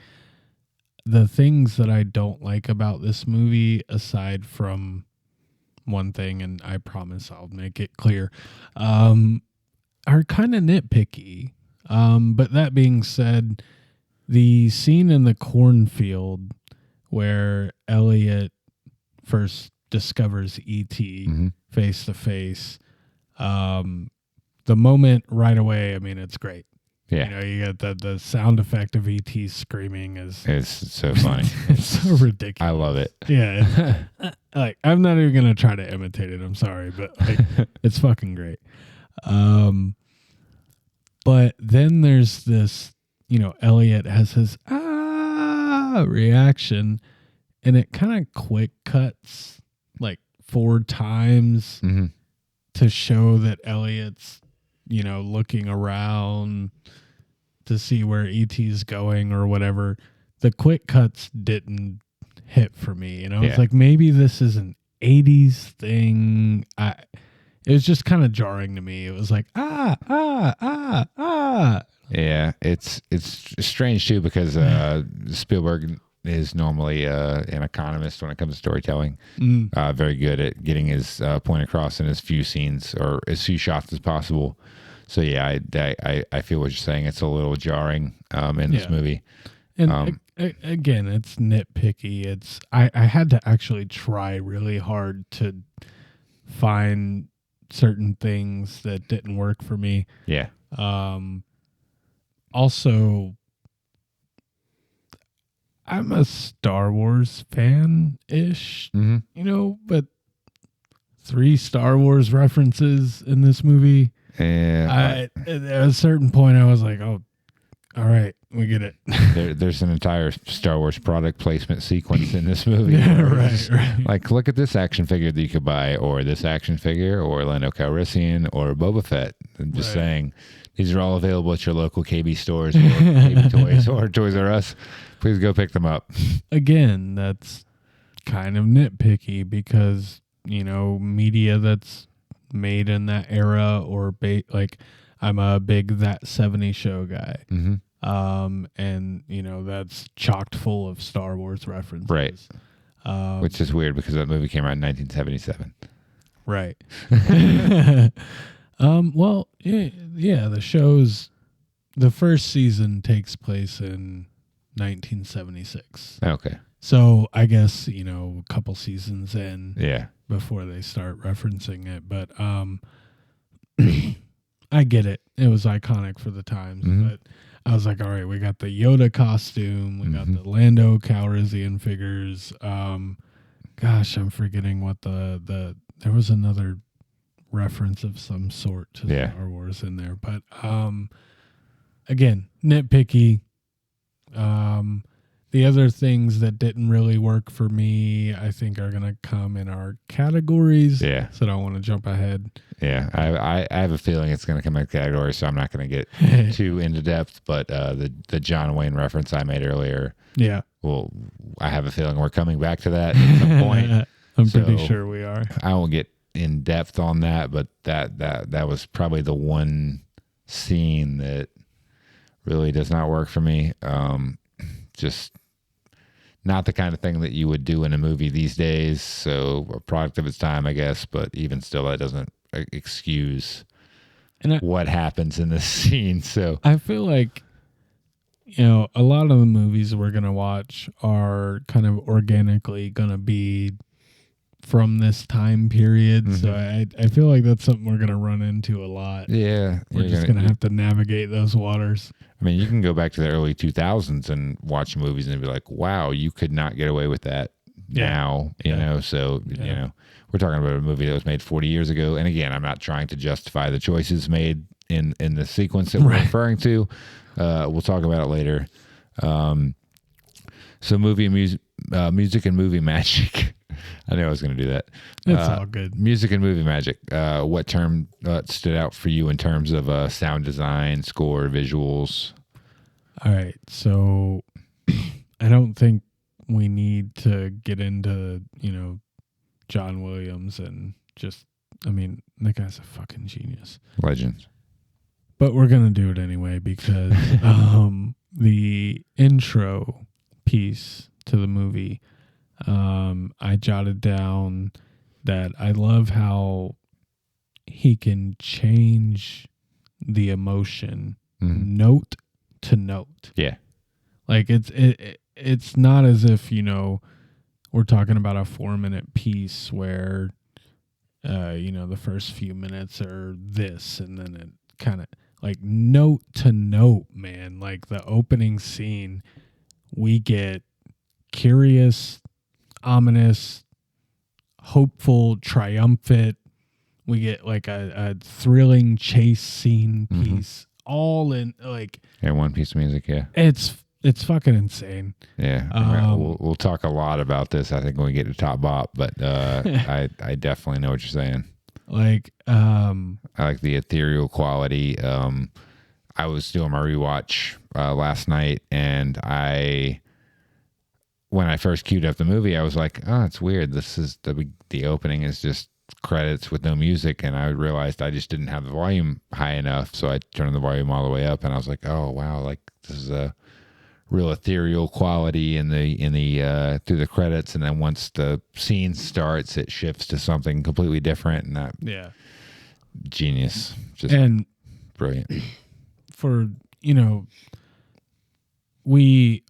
the things that I don't like about this movie, aside from one thing, and I promise I'll make it clear, are kind of nitpicky. But that being said, the scene in the cornfield where Elliot first discovers E.T. face to face, the moment right away, I mean, it's great. Yeah. You know, you get the sound effect of E.T. screaming It's so funny. it's so ridiculous. I love it. Yeah. Like, I'm not even going to try to imitate it. I'm sorry, but like, it's fucking great. But then there's this, you know, Elliot has his reaction, and it kind of quick cuts like 4 times to show that Elliot's, you know, looking around to see where ET's going or whatever. The quick cuts didn't hit for me. And I was like, maybe this is an 80s thing. It was just kind of jarring to me. It was like, Yeah, it's strange too, because Spielberg is normally an economist when it comes to storytelling. Very good at getting his point across in as few scenes or as few shots as possible. So yeah, I feel what you're saying. It's a little jarring in this movie. And again, it's nitpicky. It's I had to actually try really hard to find certain things that didn't work for me. Yeah. Also, I'm a Star Wars fan-ish, you know, but 3 Star Wars references in this movie. Yeah. At a certain point, I was like, oh, all right, we get it. There's an entire Star Wars product placement sequence in this movie. Yeah, right. Like, look at this action figure that you could buy, or this action figure, or Lando Calrissian, or Boba Fett. I'm just saying, these are all available at your local KB stores, or KB Toys, or Toys R Us. Please go pick them up. Again, That's kind of nitpicky because, you know, media that's made in that era or like, I'm a big That 70s Show guy. And, you know, that's chocked full of Star Wars references. Right. Which is weird because that movie came out in 1977. Right. Well, yeah, the first season takes place in 1976. Okay. So I guess, you know, a couple seasons in. Yeah. Before they start referencing it. But I get it. It was iconic for the times. But I was like, all right, we got the Yoda costume. We got the Lando Calrissian figures. Gosh, I'm forgetting what there was another reference of some sort to Star Wars in there. But again, nitpicky. The other things that didn't really work for me, I think, are going to come in our categories. Yeah. So I don't want to jump ahead. Yeah. I have a feeling it's going to come in categories, so I'm not going to get too into depth. But the John Wayne reference I made earlier. Yeah. Well, I have a feeling we're coming back to that at some point. I'm pretty sure we are. I won't get in depth on that, but that was probably the one scene that really does not work for me. Just not the kind of thing that you would do in a movie these days. So a product of its time, I guess. But even still, that doesn't excuse what happens in this scene. So I feel like, you know, a lot of the movies we're going to watch are kind of organically going to be from this time period. So I feel like that's something we're going to run into a lot. Yeah. We're just going to have to navigate those waters. I mean, you can go back to the early 2000s and watch movies and be like, wow, you could not get away with that now, you know? So, you know, we're talking about a movie that was made 40 years ago. And again, I'm not trying to justify the choices made in the sequence that we're referring to. We'll talk about it later. So music and movie magic. I knew I was going to do that. It's all good. Music and movie magic. What term stood out for you in terms of sound design, score, visuals? All right. So I don't think we need to get into, you know, John Williams and just, I mean, that guy's a fucking genius. Legends. But we're going to do it anyway because the intro piece to the movie. I jotted down that I love how he can change the emotion note to note. Yeah. Like it's not as if, we're talking about a 4-minute piece where the first few minutes are this, and then it kind of like note to note, man. Like the opening scene, we get curious, ominous, hopeful, triumphant. We get like a thrilling chase scene piece, all in like one piece of music. Yeah, it's fucking insane. Yeah, we'll talk a lot about this, I think, when we get to Top Bop, but I definitely know what you're saying. Like, I like the ethereal quality. I was doing my rewatch last night, and when I first queued up the movie, I was like, oh, it's weird. This is the opening is just credits with no music, and I realized I just didn't have the volume high enough, so I turned the volume all the way up, and I was like, oh wow, like this is a real ethereal quality in the through the credits, and then once the scene starts, it shifts to something completely different, and that genius, just and brilliant. For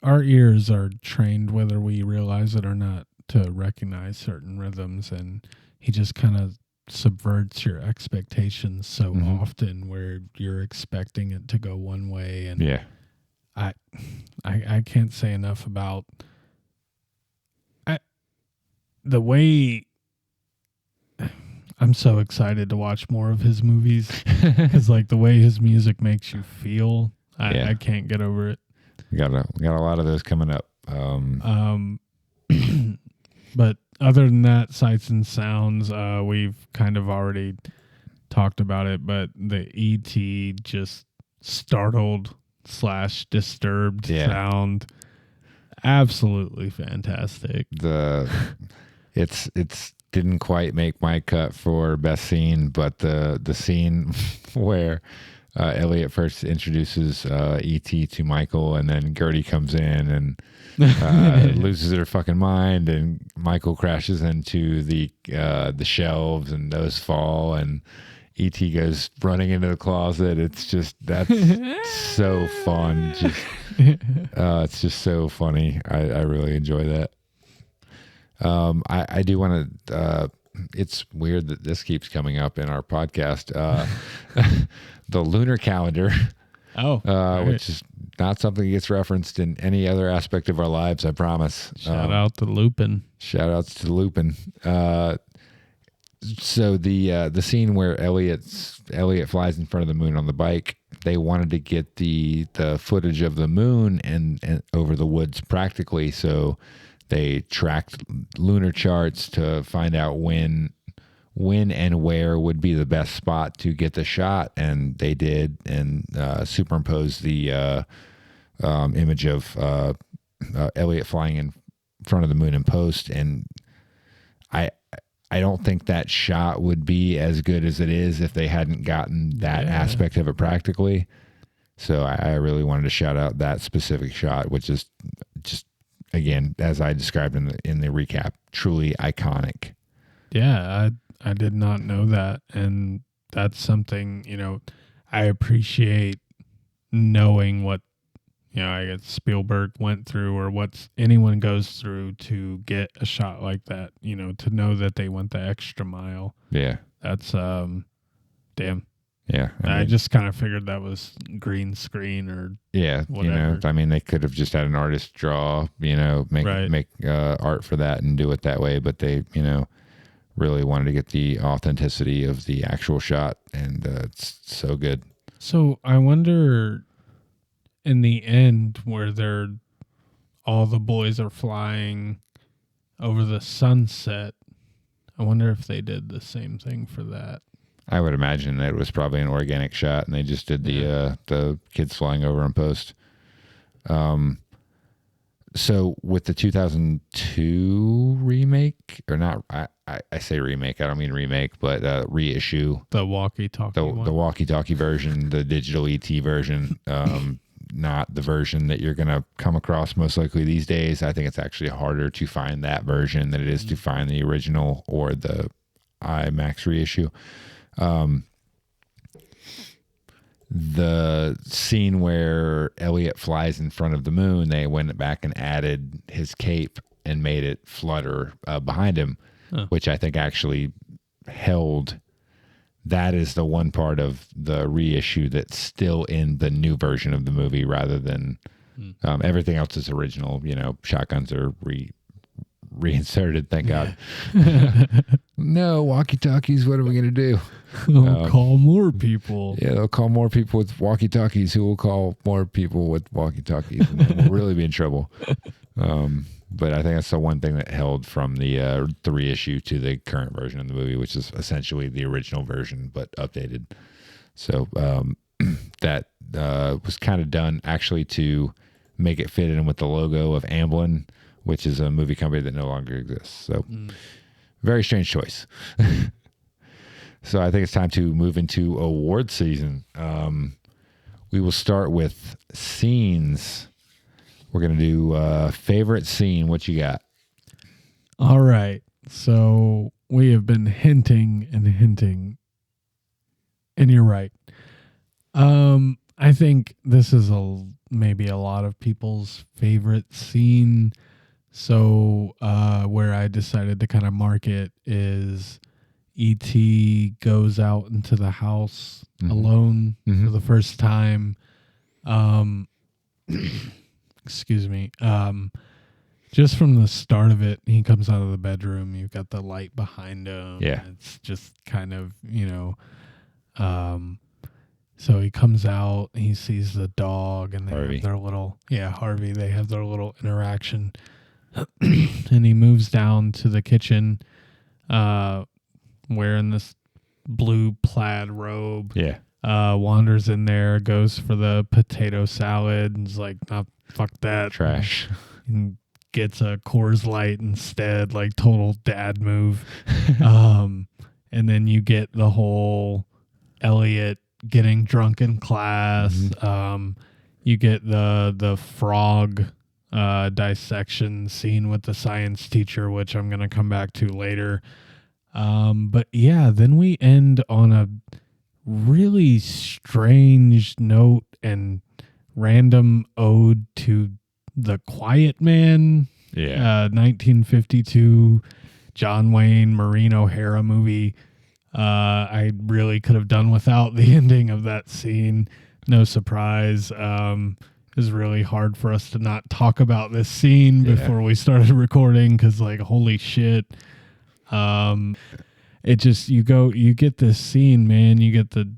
our ears are trained, whether we realize it or not, to recognize certain rhythms, and he just kind of subverts your expectations so often, where you're expecting it to go one way, and I can't say enough about the way I'm so excited to watch more of his movies, because like the way his music makes you feel, I can't get over it. We got a lot of those coming up. But other than that, sights and sounds, we've kind of already talked about it, but the E.T. just startled / disturbed sound, absolutely fantastic. It's didn't quite make my cut for best scene, but the scene where Elliot first introduces E.T. to Michael, and then Gertie comes in and loses her fucking mind, and Michael crashes into the shelves, and those fall, and E.T. goes running into the closet. It's just, that's so fun. It's just so funny. I really enjoy that. I do want to, it's weird that this keeps coming up in our podcast. The lunar calendar, which is not something that gets referenced in any other aspect of our lives, I promise. Shout out to Lupin. Shout outs to Lupin. So the scene where Elliot flies in front of the moon on the bike, they wanted to get the footage of the moon and over the woods practically, so they tracked lunar charts to find out when and where would be the best spot to get the shot, and they did, and superimposed the image of Elliot flying in front of the moon in post. And I don't think that shot would be as good as it is if they hadn't gotten that aspect of it practically. So I really wanted to shout out that specific shot, which is just, again, as I described in the recap, truly iconic. Yeah, I did not know that, and that's something, I appreciate knowing what, I guess Spielberg went through, or what anyone goes through to get a shot like that, to know that they went the extra mile. Yeah. That's, damn. Yeah. I just kind of figured that was green screen or whatever. They could have just had an artist draw, make art for that and do it that way. But they, really wanted to get the authenticity of the actual shot, and it's so good. So I wonder, in the end, where all the boys are flying over the sunset, I wonder if they did the same thing for that. I would imagine that it was probably an organic shot, and they just did the kids flying over in post. So with the 2002 remake, or not, I say remake, I don't mean remake, but reissue. The walkie-talkie the walkie-talkie version, the digital ET version. not the version that you're going to come across most likely these days. I think it's actually harder to find that version than it is to find the original or the IMAX reissue. The scene where Elliot flies in front of the moon, they went back and added his cape and made it flutter behind him, which I think actually held. That is the one part of the reissue that's still in the new version of the movie rather than everything else is original. Shotguns are reinserted, thank God. No, walkie-talkies, what are we going to do? They'll call more people. Yeah, they'll call more people with walkie-talkies who will call more people with walkie-talkies, and then we'll really be in trouble. But I think that's the one thing that held from the reissue to the current version of the movie, which is essentially the original version, but updated. So that was kind of done actually to make it fit in with the logo of Amblin, which is a movie company that no longer exists. So very strange choice. So I think it's time to move into award season. We will start with scenes. We're going to do favorite scene. What you got? All right. So we have been hinting, and you're right. I think this is maybe a lot of people's favorite scene. So where I decided to kind of mark it is E.T. goes out into the house alone for the first time. Excuse me. Just from the start of it, he comes out of the bedroom. You've got the light behind him. Yeah. It's just kind of, so he comes out, he sees the dog, and they have their little, Harvey, they have their little interaction. And he moves down to the kitchen, wearing this blue plaid robe. Yeah. Wanders in there, goes for the potato salad, and is like, nah, fuck that. Trash. And gets a Coors Light instead, like total dad move. And then you get the whole Elliot getting drunk in class. You get the frog dissection scene with the science teacher, which I'm going to come back to later. But yeah, then we end on a really strange note and random ode to The Quiet Man. 1952 John Wayne, Maureen O'Hara movie. I really could have done without the ending of that scene. No surprise. It was really hard for us to not talk about this scene before we started recording, because like, holy shit. It just, you get this scene, man. You get the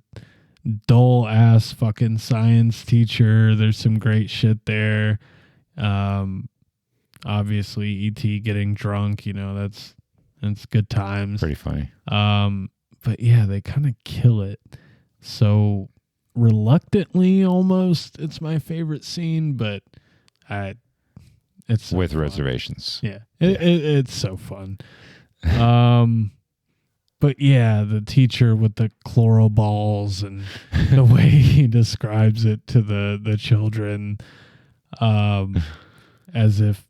dull ass fucking science teacher. There's some great shit there. Obviously E.T. getting drunk, that's good times. Pretty funny. But yeah, they kind of kill it. So reluctantly, almost, it's my favorite scene, but it's so with fun. Reservations. Yeah. It's so fun. But yeah, the teacher with the chloral balls and the way he describes it to the children, as if,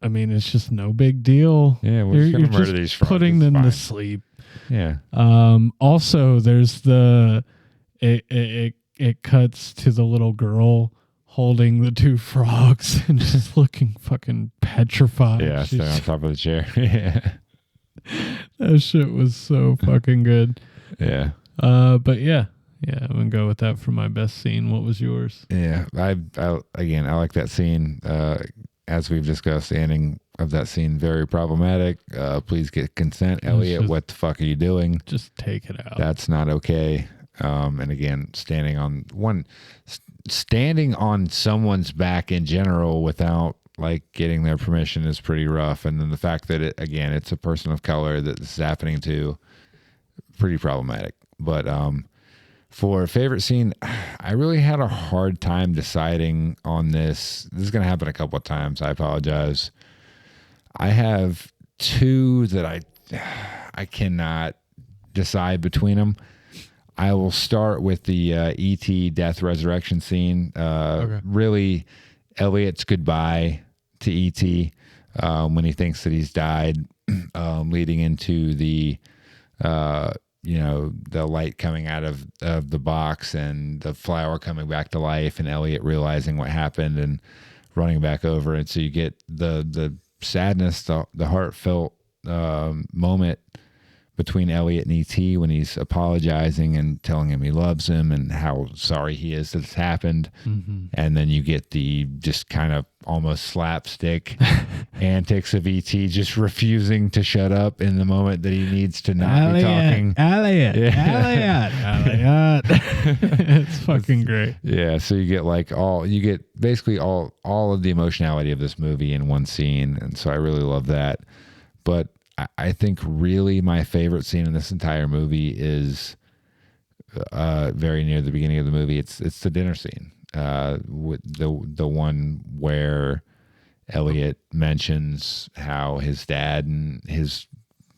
I mean, it's just no big deal. Yeah, we're just going to murder these frogs. Putting them to sleep. Yeah. Also, there's it cuts to the little girl holding the two frogs and just looking fucking petrified. Yeah, sitting on top of the chair. Yeah. That shit was so fucking good. Yeah. But yeah, I'm gonna go with that for my best scene. What was yours? Yeah, I like that scene. As we've discussed, the ending of that scene very problematic. Please get consent, Elliot. What the fuck are you doing? Just take it out. That's not okay. And again, standing on someone's back in general without like getting their permission is pretty rough. And then the fact that it's a person of color that this is happening to, pretty problematic. But for a favorite scene, I really had a hard time deciding on this. This is going to happen a couple of times. I apologize. I have two that I cannot decide between them. I will start with the E.T. death resurrection scene. Okay. Really, Elliot's goodbye to E.T. When he thinks that he's died, leading into the the light coming out of the box and the flower coming back to life, and Elliot realizing what happened and running back over. And so you get the sadness, the heartfelt moment between Elliot and E.T. when he's apologizing and telling him he loves him and how sorry he is that it's happened. Mm-hmm. And then you get the just kind of almost slapstick antics of E.T. just refusing to shut up in the moment that he needs to not be talking. Elliot. It's fucking great. Yeah, so you get basically all of the emotionality of this movie in one scene, and so I really love that. But I think really my favorite scene in this entire movie is very near the beginning of the movie. It's the dinner scene, with the one where Elliot mentions how his dad and his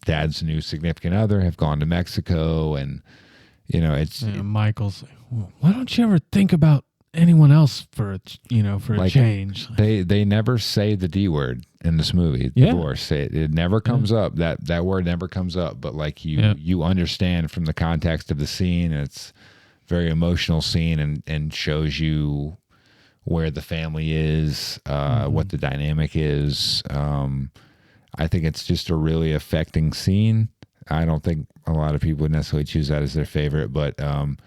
dad's new significant other have gone to Mexico, and Michael's like, well, why don't you ever think about anyone else for a change? They never say the D word in this movie. Divorce. It never comes up. That word never comes up. But like you understand from the context of the scene, it's a very emotional scene and shows you where the family is, what the dynamic is. I think it's just a really affecting scene. I don't think a lot of people would necessarily choose that as their favorite, but I'm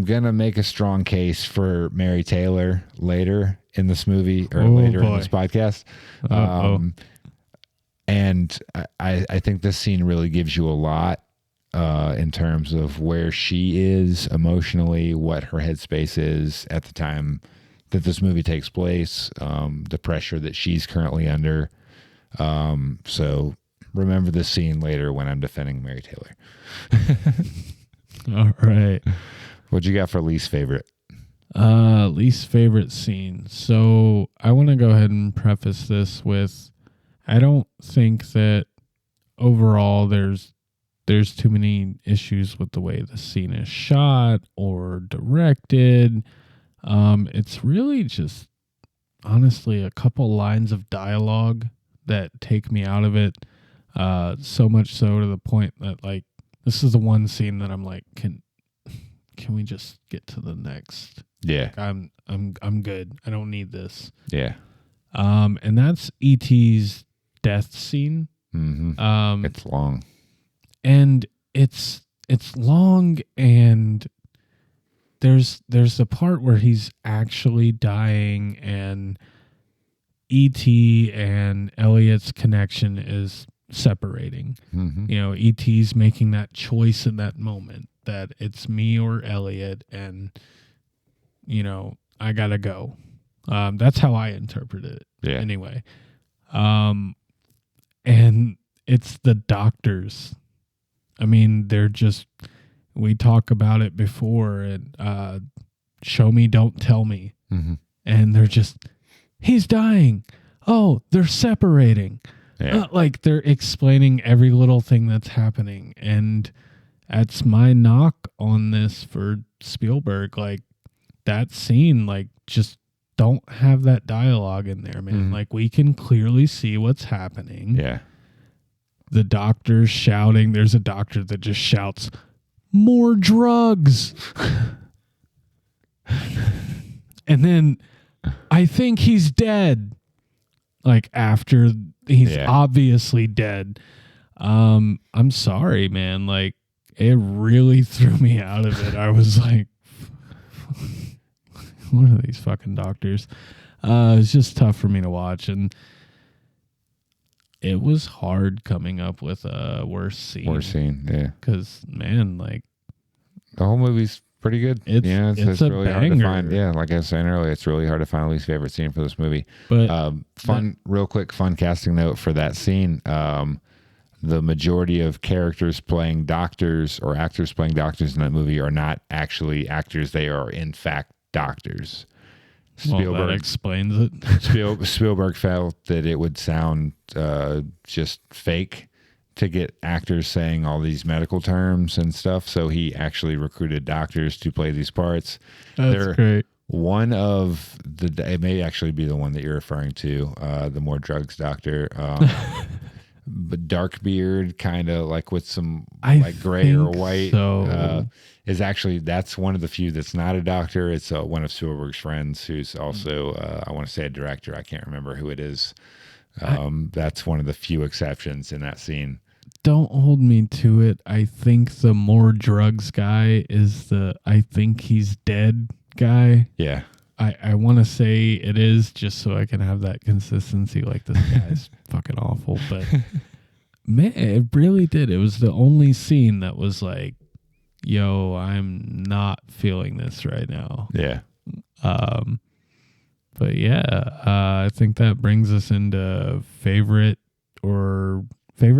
gonna make a strong case for Mary Taylor later in this movie or later in this podcast. And I think this scene really gives you a lot in terms of where she is emotionally, what her headspace is at the time that this movie takes place, the pressure that she's currently under. So remember this scene later when I'm defending Mary Taylor. All right. What you got for least favorite? Least favorite scene. So I want to go ahead and preface this with, I don't think that overall there's too many issues with the way the scene is shot or directed. It's really just honestly a couple lines of dialogue that take me out of it. So much so to the point that like this is the one scene that I'm like, can we just get to the next? Yeah. Like, I'm good. I don't need this. Yeah. And that's E.T.'s death scene. Mm-hmm. It's long. And it's long, and there's the part where he's actually dying, and E.T. and Elliot's connection is separating. Mm-hmm. E.T.'s making that choice in that moment that it's me or Elliot, and I gotta go. That's how I interpret it. Yeah. Anyway, and it's the doctors. I mean, they're just. We talk about it before, and show me, don't tell me. Mm-hmm. And they're just, he's dying. Oh, they're separating. Yeah. Like they're explaining every little thing that's happening, and that's my knock on this for Spielberg. Like that scene, like just don't have that dialogue in there, man. Mm-hmm. Like we can clearly see what's happening. Yeah. The doctor's shouting. There's a doctor that just shouts, more drugs. And then I think he's dead. Like after he's obviously dead. I'm sorry, man. Like it really threw me out of it. I was like, what are these fucking doctors? It's just tough for me to watch, and it was hard coming up with a worse scene. Yeah. Because man, like the whole movie's pretty good. It's a really banger. hard to find. Yeah, like I was saying earlier, it's really hard to find a least favorite scene for this movie. But real quick fun casting note for that scene. The majority of characters playing doctors or actors playing doctors in that movie are not actually actors. They are in fact doctors. That explains it. Spielberg felt that it would sound just fake to get actors saying all these medical terms and stuff. So he actually recruited doctors to play these parts. That's great. One of it may actually be the one that you're referring to, the more drugs doctor, but dark beard, kind of like with some like gray or white. So. Is actually, that's one of the few that's not a doctor. It's one of Spielberg's friends who's also, I want to say a director. I can't remember who it is. That's one of the few exceptions in that scene. Don't hold me to it. I think the more drugs guy is the I think he's dead guy. Yeah. I want to say it is, just so I can have that consistency. Like, this guy's fucking awful. But man, it really did. It was the only scene that was like, yo, I'm not feeling this right now. Yeah. But yeah, I think that brings us into favorite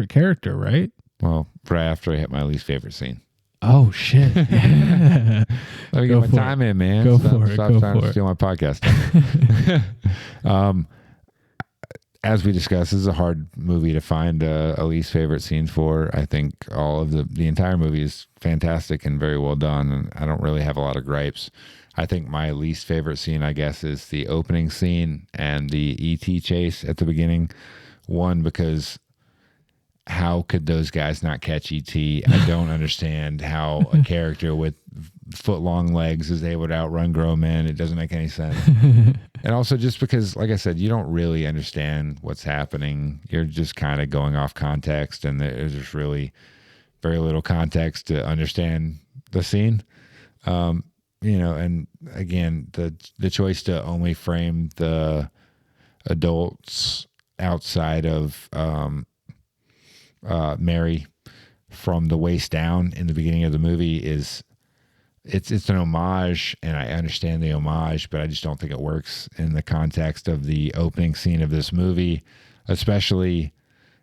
character, right? Well, right after I hit my least favorite scene. Oh shit! Let me get my time in, man. Stop trying to steal my podcast. As we discussed, this is a hard movie to find a least favorite scene for. I think all of the entire movie is fantastic and very well done, and I don't really have a lot of gripes. I think my least favorite scene, I guess, is the opening scene and the E.T. chase at the beginning. One, because how could those guys not catch E.T.? I don't understand how a character with foot-long legs is able to outrun grown men. It doesn't make any sense. And also just because, like I said, you don't really understand what's happening. You're just kind of going off context, and there's just really very little context to understand the scene. And again, the choice to only frame the adults outside of Mary from the waist down in the beginning of the movie it's an homage, and I understand the homage, but I just don't think it works in the context of the opening scene of this movie, especially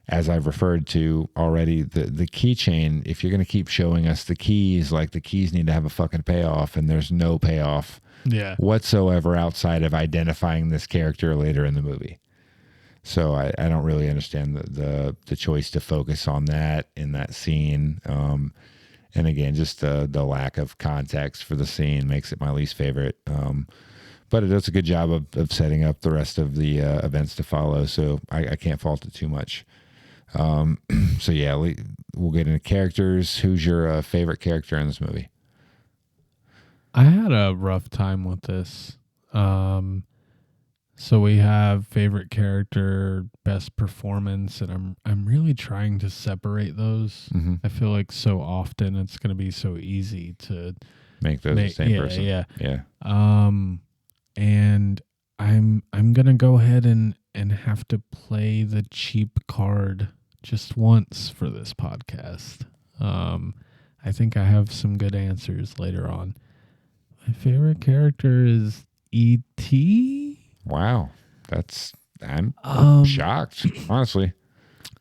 as I've referred to already, the keychain. If you're going to keep showing us the keys, like, the keys need to have a fucking payoff, and there's no payoff whatsoever outside of identifying this character later in the movie. So I don't really understand the choice to focus on that in that scene. And again, just the lack of context for the scene makes it my least favorite. But it does a good job of setting up the rest of the events to follow. So I can't fault it too much. So yeah, we'll get into characters. Who's your favorite character in this movie? I had a rough time with this. So we have favorite character, best performance, and I'm really trying to separate those. Mm-hmm. I feel like so often it's going to be so easy to make those the same person. Yeah. And I'm going to go ahead and have to play the cheap card just once for this podcast. I think I have some good answers later on. My favorite character is E.T. Wow, I'm shocked, honestly.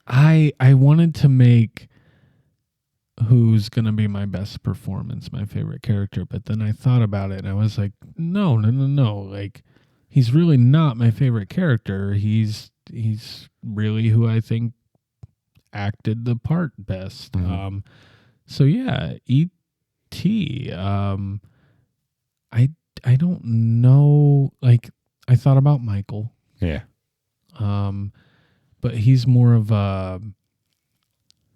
I wanted to make who's gonna be my best performance my favorite character, but then I thought about it and I was like, no. Like, he's really not my favorite character. He's really who I think acted the part best. Mm-hmm. So yeah, E.T. I don't know, like, I thought about Michael. Yeah. But he's more of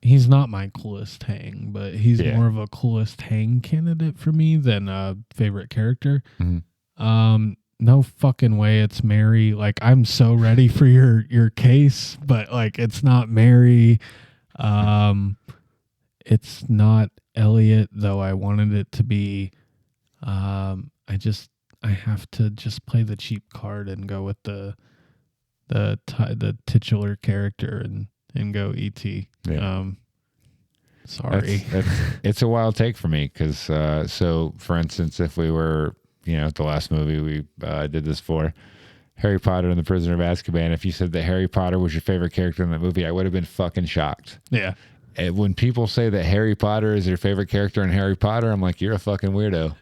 he's not my coolest hang, but he's more of a coolest hang candidate for me than a favorite character. Mm-hmm. No fucking way it's Mary. Like, I'm so ready for your case, but like, it's not Mary. It's not Elliot, though I wanted it to be. I have to just play the cheap card and go with the titular character and go E.T. Yeah. Sorry. It's a wild take for me because so for instance, if we were the last movie we did this for, Harry Potter and the Prisoner of Azkaban, if you said that Harry Potter was your favorite character in that movie, I would have been fucking shocked. Yeah. And when people say that Harry Potter is their favorite character in Harry Potter, I'm like, you're a fucking weirdo.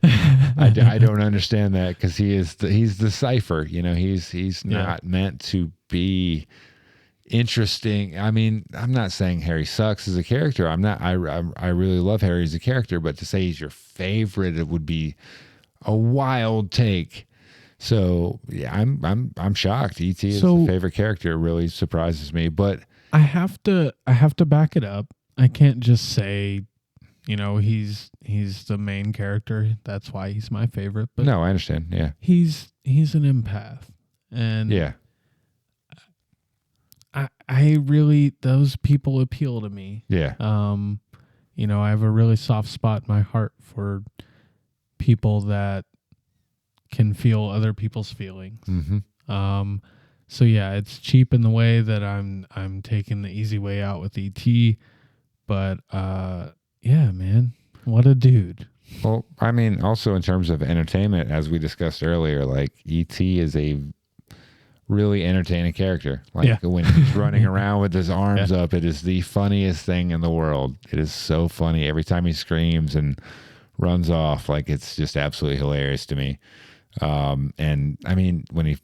I don't understand that because he's the cipher. He's not meant to be interesting. I mean, I'm not saying Harry sucks as a character. I'm not. I really love Harry as a character, but to say he's your favorite, it would be a wild take. So yeah, I'm shocked. E.T. is the favorite character. It really surprises me. But I have to back it up. I can't just say, he's the main character. That's why he's my favorite. But no, I understand. Yeah, he's an empath, and yeah, I really, those people appeal to me. yeah. I have a really soft spot in my heart for people that can feel other people's feelings. Mm-hmm. So yeah, it's cheap in the way that I'm taking the easy way out with ET, but yeah, man, what a dude. Well, I mean, also in terms of entertainment, as we discussed earlier, like E.T. is a really entertaining character. Like when he's running around with his arms up, it is the funniest thing in the world. It is so funny every time he screams and runs off. Like it's just absolutely hilarious to me. And I mean, when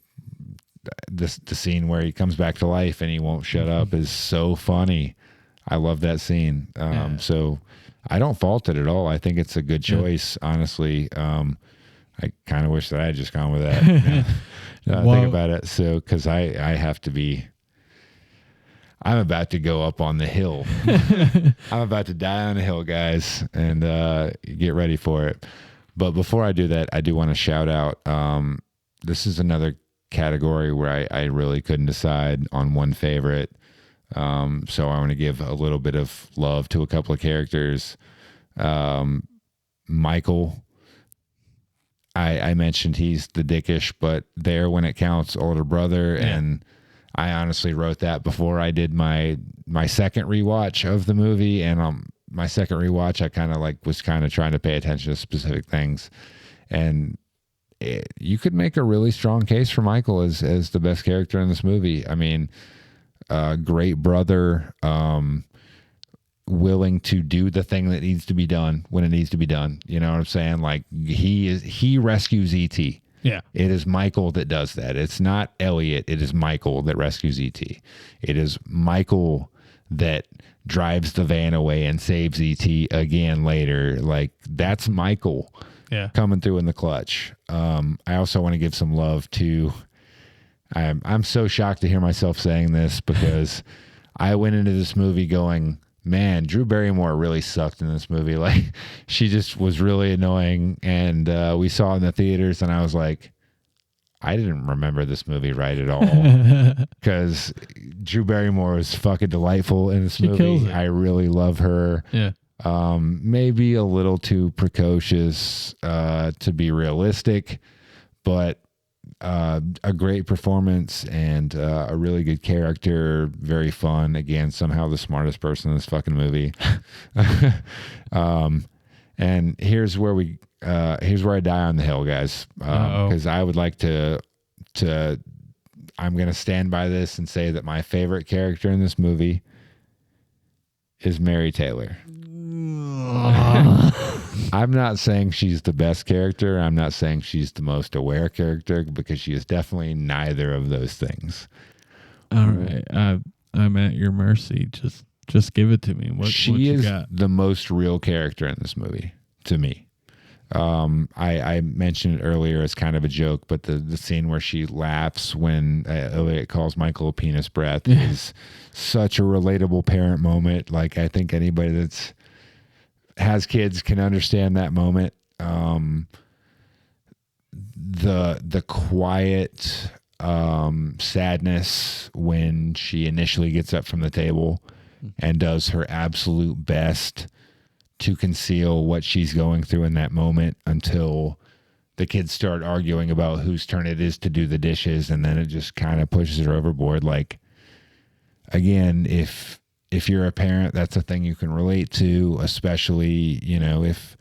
the scene where he comes back to life and he won't shut up is so funny. I love that scene. So I don't fault it at all. I think it's a good choice, honestly. I kind of wish that I had just gone with that. Think about it. So, because I have to be, I'm about to go up on the hill. I'm about to die on the hill, guys, and get ready for it. But before I do that, I do want to shout out. This is another category where I really couldn't decide on one favorite. So I want to give a little bit of love to a couple of characters. Michael. I mentioned he's the dickish, but there when it counts, older brother. And I honestly wrote that before I did my second rewatch of the movie. And my second rewatch, I was trying to pay attention to specific things. And you could make a really strong case for Michael as the best character in this movie. I mean, great brother, willing to do the thing that needs to be done when it needs to be done. You know what I'm saying? Like he rescues E.T. Yeah. It is Michael that does that. It's not Elliot. It is Michael that rescues E.T. It is Michael that drives the van away and saves E.T. again later. Like that's Michael coming through in the clutch. I also want to give some love to, I'm so shocked to hear myself saying this because I went into this movie going, man, Drew Barrymore really sucked in this movie. Like she just was really annoying. And we saw it in the theaters and I was like, I didn't remember this movie right at all. Because Drew Barrymore was fucking delightful in this movie. I really love her. Yeah. Maybe a little too precocious to be realistic, but a great performance and a really good character, very fun. Again, somehow the smartest person in this fucking movie. And here's where I die on the hill, guys. Because I would like to I'm gonna stand by this and say that my favorite character in this movie is Mary Taylor. I'm not saying she's the best character. I'm not saying she's the most aware character because she is definitely neither of those things. All right. I'm at your mercy. Just give it to me. What you is got? The most real character in this movie to me. I mentioned it earlier as kind of a joke, but the scene where she laughs when Elliot calls Michael a penis breath is such a relatable parent moment. Like I think anybody that's has kids can understand that moment. The quiet sadness when she initially gets up from the table and does her absolute best to conceal what she's going through in that moment until the kids start arguing about whose turn it is to do the dishes, and then it just kind of pushes her overboard. Like, again, if you're a parent, that's a thing you can relate to, especially, if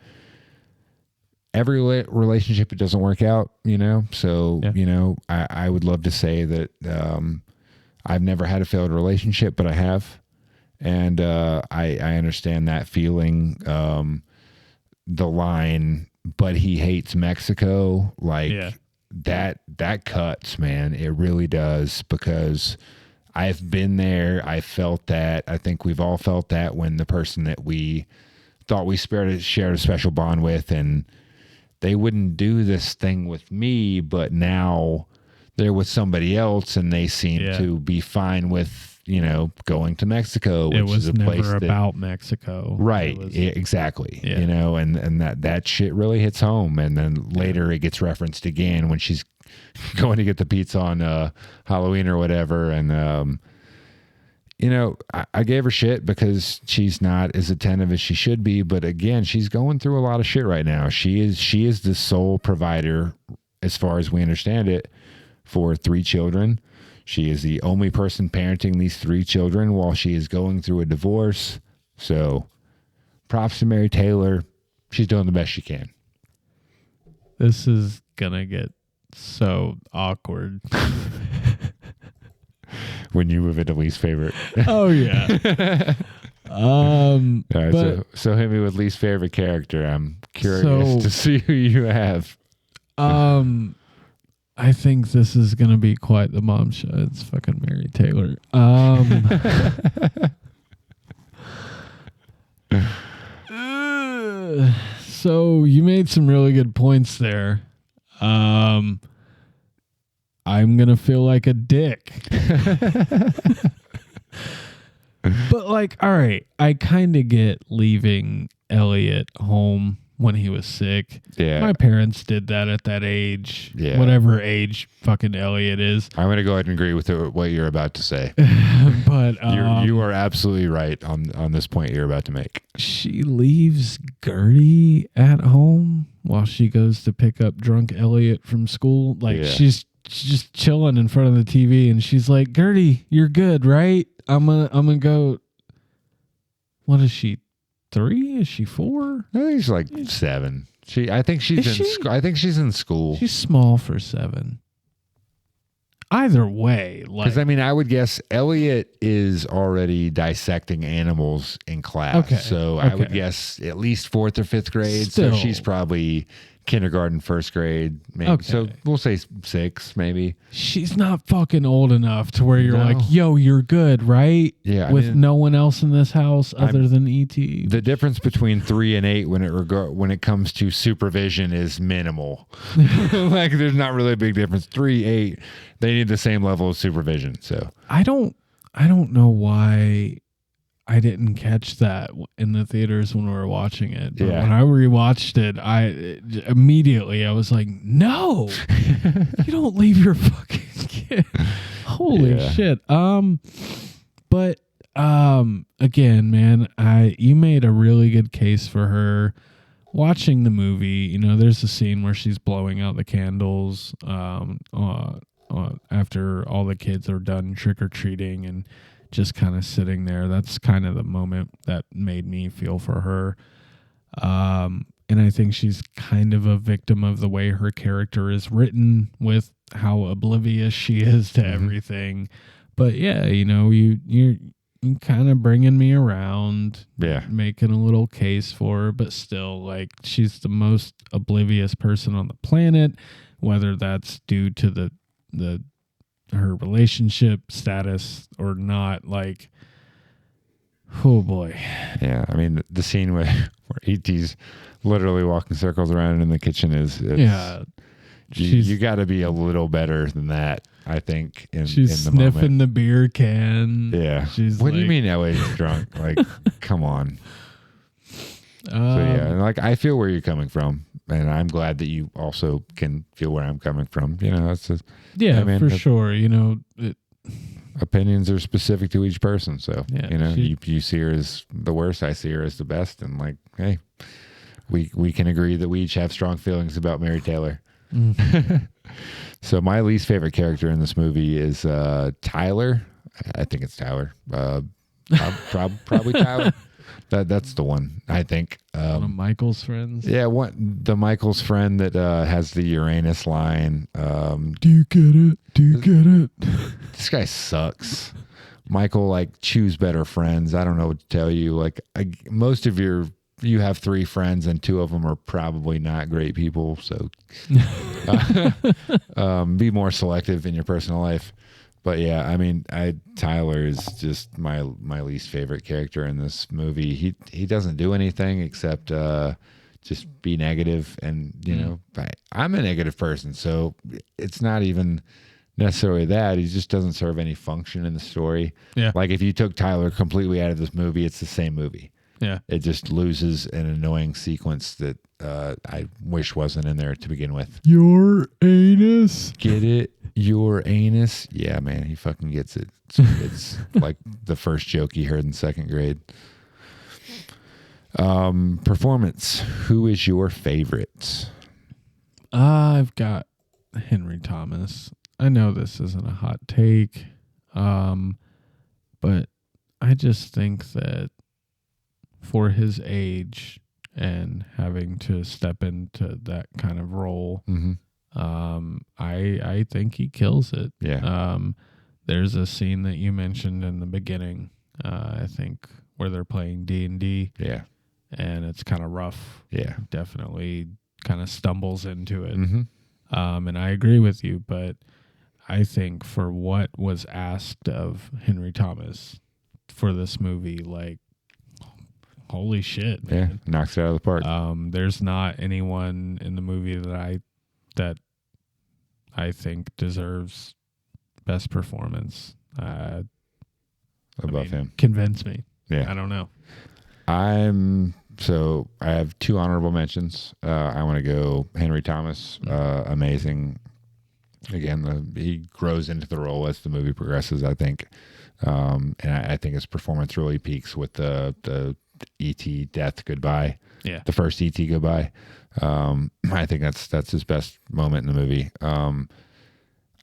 every relationship, it doesn't work out, so, I would love to say that I've never had a failed relationship, but I have. And I understand that feeling. The line, but he hates Mexico, like that cuts, man. It really does, because I've been there. I felt that. I think we've all felt that when the person that we thought we shared a special bond with, and they wouldn't do this thing with me, but now they're with somebody else and they seem to be fine with, going to Mexico, which is a place never about Mexico. Right. Exactly. And that shit really hits home. And then later it gets referenced again when she's going to get the pizza on Halloween or whatever. And, I gave her shit because she's not as attentive as she should be. But again, she's going through a lot of shit right now. She is the sole provider, as far as we understand it, for 3 children. She is the only person parenting these 3 children while she is going through a divorce. So props to Mary Taylor. She's doing the best she can. This is going to get so awkward. When you move into least favorite. Oh, yeah. All right, so hit me with least favorite character. I'm curious to see who you have. I think this is going to be quite the mom show. It's fucking Mary Taylor. So you made some really good points there. I'm going to feel like a dick. But all right, I kind of get leaving Elliot home when he was sick. Yeah. My parents did that at that age. Yeah. Whatever age fucking Elliot is. I'm going to go ahead and agree with what you're about to say. But you are absolutely right on this point you're about to make. She leaves Gertie at home while she goes to pick up drunk Elliot from school. She's just chilling in front of the TV and she's like, Gertie, you're good, right? I'm gonna go. What is she? 3? Is she 4? I think she's like 7. I think she's in school. She's small for 7. Either way, because I would guess Elliot is already dissecting animals in class. Okay. So I would guess at least 4th or 5th grade. Still. So she's probably kindergarten, 1st grade, maybe. Okay. So we'll say 6, maybe. She's not fucking old enough to where you're No. like, yo, you're good, right? Yeah. With no one else in this house other than E.T. The difference between 3 and 8 when it comes to supervision is minimal. There's not really a big difference. 3, 8, they need the same level of supervision. So I don't know why I didn't catch that in the theaters when we were watching it. But when I rewatched it, I was like, no, you don't leave your fucking kid. Holy shit. But again, man, you made a really good case for her. Watching the movie, there's a scene where she's blowing out the candles after all the kids are done trick-or-treating and just kind of sitting there. That's kind of the moment that made me feel for her. And I think she's kind of a victim of the way her character is written, with how oblivious she is to everything. But yeah, you're kind of bringing me around, making a little case for her, but still, she's the most oblivious person on the planet, whether that's due to her relationship status or not. Oh boy. Yeah, the scene where E.T.'s literally walking circles around in the kitchen you got to be a little better than that, I think. She's in the sniffing moment. the beer can. Yeah. What do you mean Ellie's drunk? Come on. I feel where you're coming from, and I'm glad that you also can feel where I'm coming from. That's just, for sure. Opinions are specific to each person. So, you see her as the worst, I see her as the best. And hey, we can agree that we each have strong feelings about Mary Taylor. So my least favorite character in this movie is Tyler. I think it's Tyler. Probably Tyler. That's the one, I think. One of Michael's friends. Yeah, the Michael's friend that has the Uranus line. Do you get it? Do you get it? This guy sucks. Michael, choose better friends. I don't know what to tell you. Most of you have 3 friends and 2 of them are probably not great people. So be more selective in your personal life. But yeah, I mean, Tyler is just my least favorite character in this movie. He doesn't do anything except just be negative, and you know, I'm a negative person, so it's not even necessarily that. He just doesn't serve any function in the story. Yeah. Like if you took Tyler completely out of this movie, it's the same movie. Yeah. It just loses an annoying sequence that I wish wasn't in there to begin with. Your anus. Get it? Your anus? Yeah, man, he fucking gets it. It's like the first joke he heard in second grade. Performance. Who is your favorite? I've got Henry Thomas. I know this isn't a hot take, but I just think that for his age and having to step into that kind of role, I think he kills it. Yeah. There's a scene that you mentioned in the beginning, I think, where they're playing D&D. Yeah. And it's kind of rough. Yeah. Definitely kind of stumbles into it. And I agree with you, but I think for what was asked of Henry Thomas for this movie, like, holy shit, man. Yeah, knocks it out of the park. There's not anyone in the movie that I think deserves best performance. Above him. Convince me. Yeah. I don't know. So I have two honorable mentions. I want to go Henry Thomas, amazing. Again, he grows into the role as the movie progresses, I think. And I think his performance really peaks with the E.T. death goodbye. Yeah. The first E.T. goodbye. I think that's his best moment in the movie.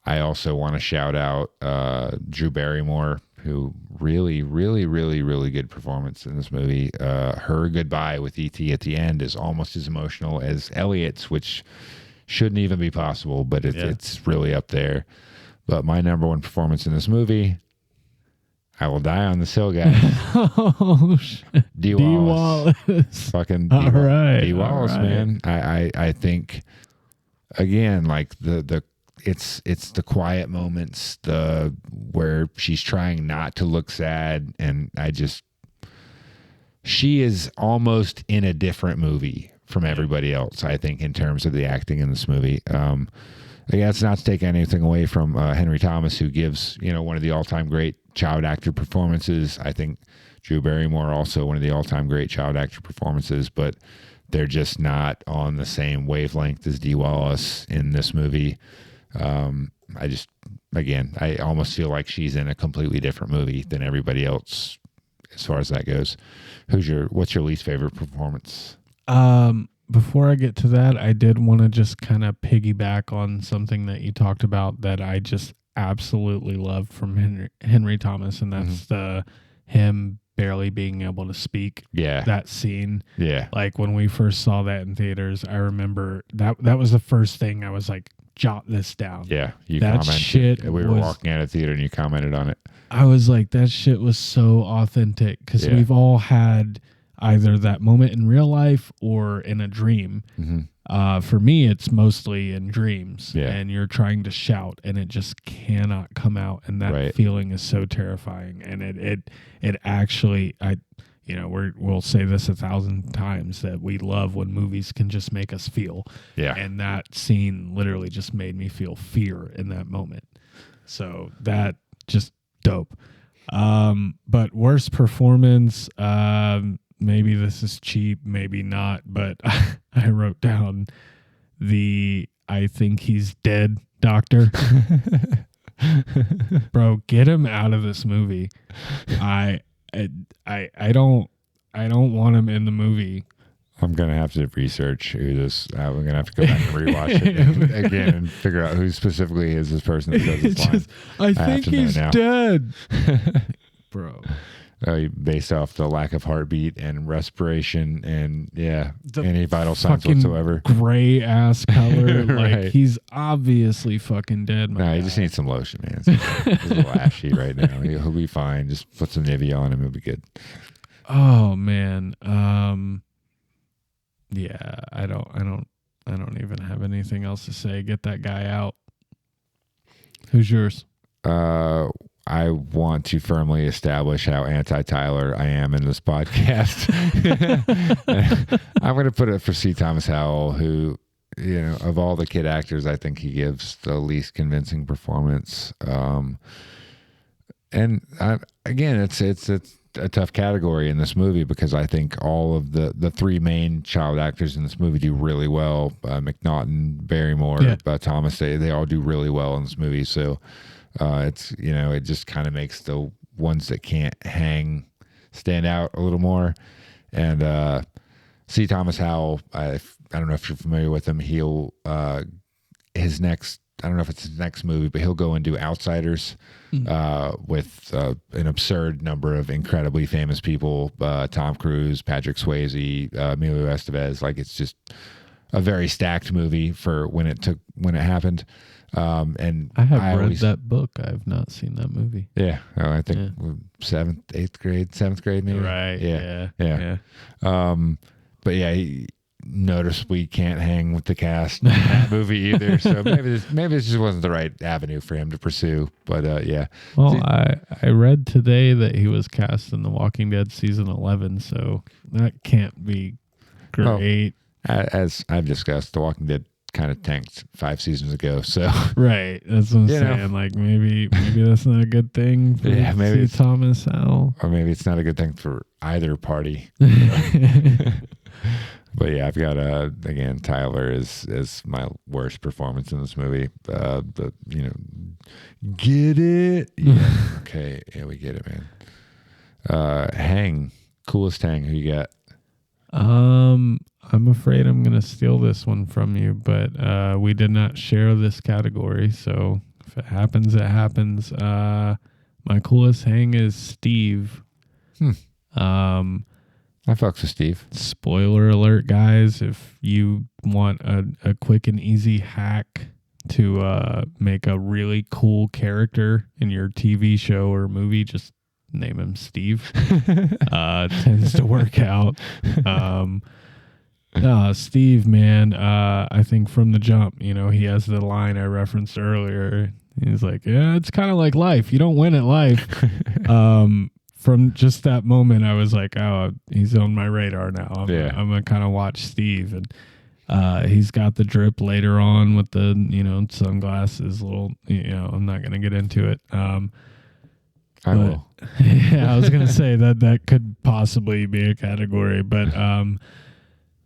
I also want to shout out Drew Barrymore, who really good performance in this movie. Her goodbye with E.T. at the end is almost as emotional as Elliot's, which shouldn't even be possible, but it's really up there. But my number one performance in this movie, I Will Die on This Hill, guys. Oh, shit. D. Wallace. Fucking All right. D. Wallace, man. I think, again, like it's the quiet moments, where she's trying not to look sad, and she is almost in a different movie from everybody else, I think, in terms of the acting in this movie. Again, it's not to take anything away from Henry Thomas, who gives, one of the all-time great child actor performances. I think Drew Barrymore also one of the all-time great child actor performances, but they're just not on the same wavelength as Dee Wallace in this movie. I almost feel like she's in a completely different movie than everybody else as far as that goes. What's your least favorite performance? Before I get to that, I did want to just kind of piggyback on something that you talked about that I just absolutely love from Henry Thomas, and that's him barely being able to speak. Yeah. That scene. Yeah. Like when we first saw that in theaters, I remember that was the first thing I was like, jot this down. Yeah. You that commented. shit. We were walking out of theater and you commented on it. I was like, that shit was so authentic, because we've all had either that moment in real life or in a dream. For me, it's mostly in dreams, and you're trying to shout and it just cannot come out, and that feeling is so terrifying. And it actually, we'll say this 1,000 times, that we love when movies can just make us feel. Yeah. And that scene literally just made me feel fear in that moment. So that just dope. But worst performance, maybe this is cheap, maybe not, but I wrote down I think he's dead doctor. Bro, get him out of this movie. I don't want him in the movie. I'm gonna have to research who this. I'm gonna have to go back and rewatch it again and figure out who specifically is this person that says this line. I think he's dead, bro. Based off the lack of heartbeat and respiration and any vital signs whatsoever. Gray ass color, like he's obviously fucking dead. He just needs some lotion, man. He's a little ashy right now. He'll be fine. Just put some Nivea on him; he'll be good. Oh man, yeah. I don't even have anything else to say. Get that guy out. Who's yours? I want to firmly establish how anti-Tyler I am in this podcast. I'm going to put it for C. Thomas Howell, who, of all the kid actors, I think he gives the least convincing performance. Again, it's a tough category in this movie because I think all of the three main child actors in this movie do really well. McNaughton, Barrymore, Thomas, they all do really well in this movie. So it just kind of makes the ones that can't hang stand out a little more. And C. Thomas Howell, I don't know if you're familiar with him. He'll his next, I don't know if it's his next movie, but he'll go and do Outsiders with an absurd number of incredibly famous people: Tom Cruise, Patrick Swayze, Emilio Estevez. Like, it's just a very stacked movie for when it happened. And I have read that book. I have not seen that movie. Yeah, I think 7th grade, maybe. Right. Yeah. But yeah, he noticeably can't hang with the cast in that movie either. So maybe this just wasn't the right avenue for him to pursue. But yeah. Well, I read today that he was cast in The Walking Dead season 11, so that can't be great. Well, as I've discussed, The Walking Dead kind of tanked 5 seasons ago. So right, that's what I'm saying. Like, maybe that's not a good thing for maybe Thomas Howell, or maybe it's not a good thing for either party. But yeah, I've got again, Tyler is my worst performance in this movie. But get it? Yeah. Okay, yeah, we get it, man. Coolest hang. Who you got? I'm afraid I'm gonna steal this one from you, but we did not share this category, so if it happens, it happens. My coolest hang is Steve. I fucks with Steve. Spoiler alert, guys! If you want a quick and easy hack to make a really cool character in your TV show or movie, just name him Steve. Tends to work out. Steve, man, I think from the jump, he has the line I referenced earlier. He's like, yeah, it's kind of like life. You don't win at life. From just that moment, I was like, oh, he's on my radar now. I'm going to kind of watch Steve. And he's got the drip later on with the, sunglasses, I'm not going to get into it. I will. Yeah, I was going to say that could possibly be a category, but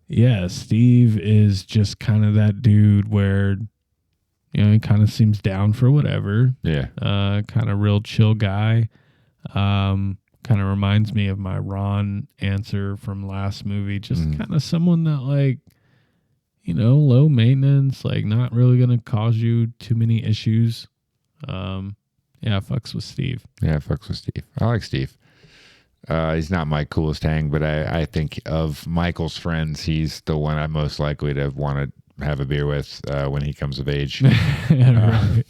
yeah, Steve is just kind of that dude where, he kind of seems down for whatever. Yeah. Kind of real chill guy. Kind of reminds me of my Ron answer from last movie. Just kind of someone that, like, low maintenance, like not really going to cause you too many issues. Yeah, fucks with Steve. Yeah, fucks with Steve. I like Steve. He's not my coolest hang, but I think of Michael's friends, he's the one I'm most likely to want to have a beer with when he comes of age. Right.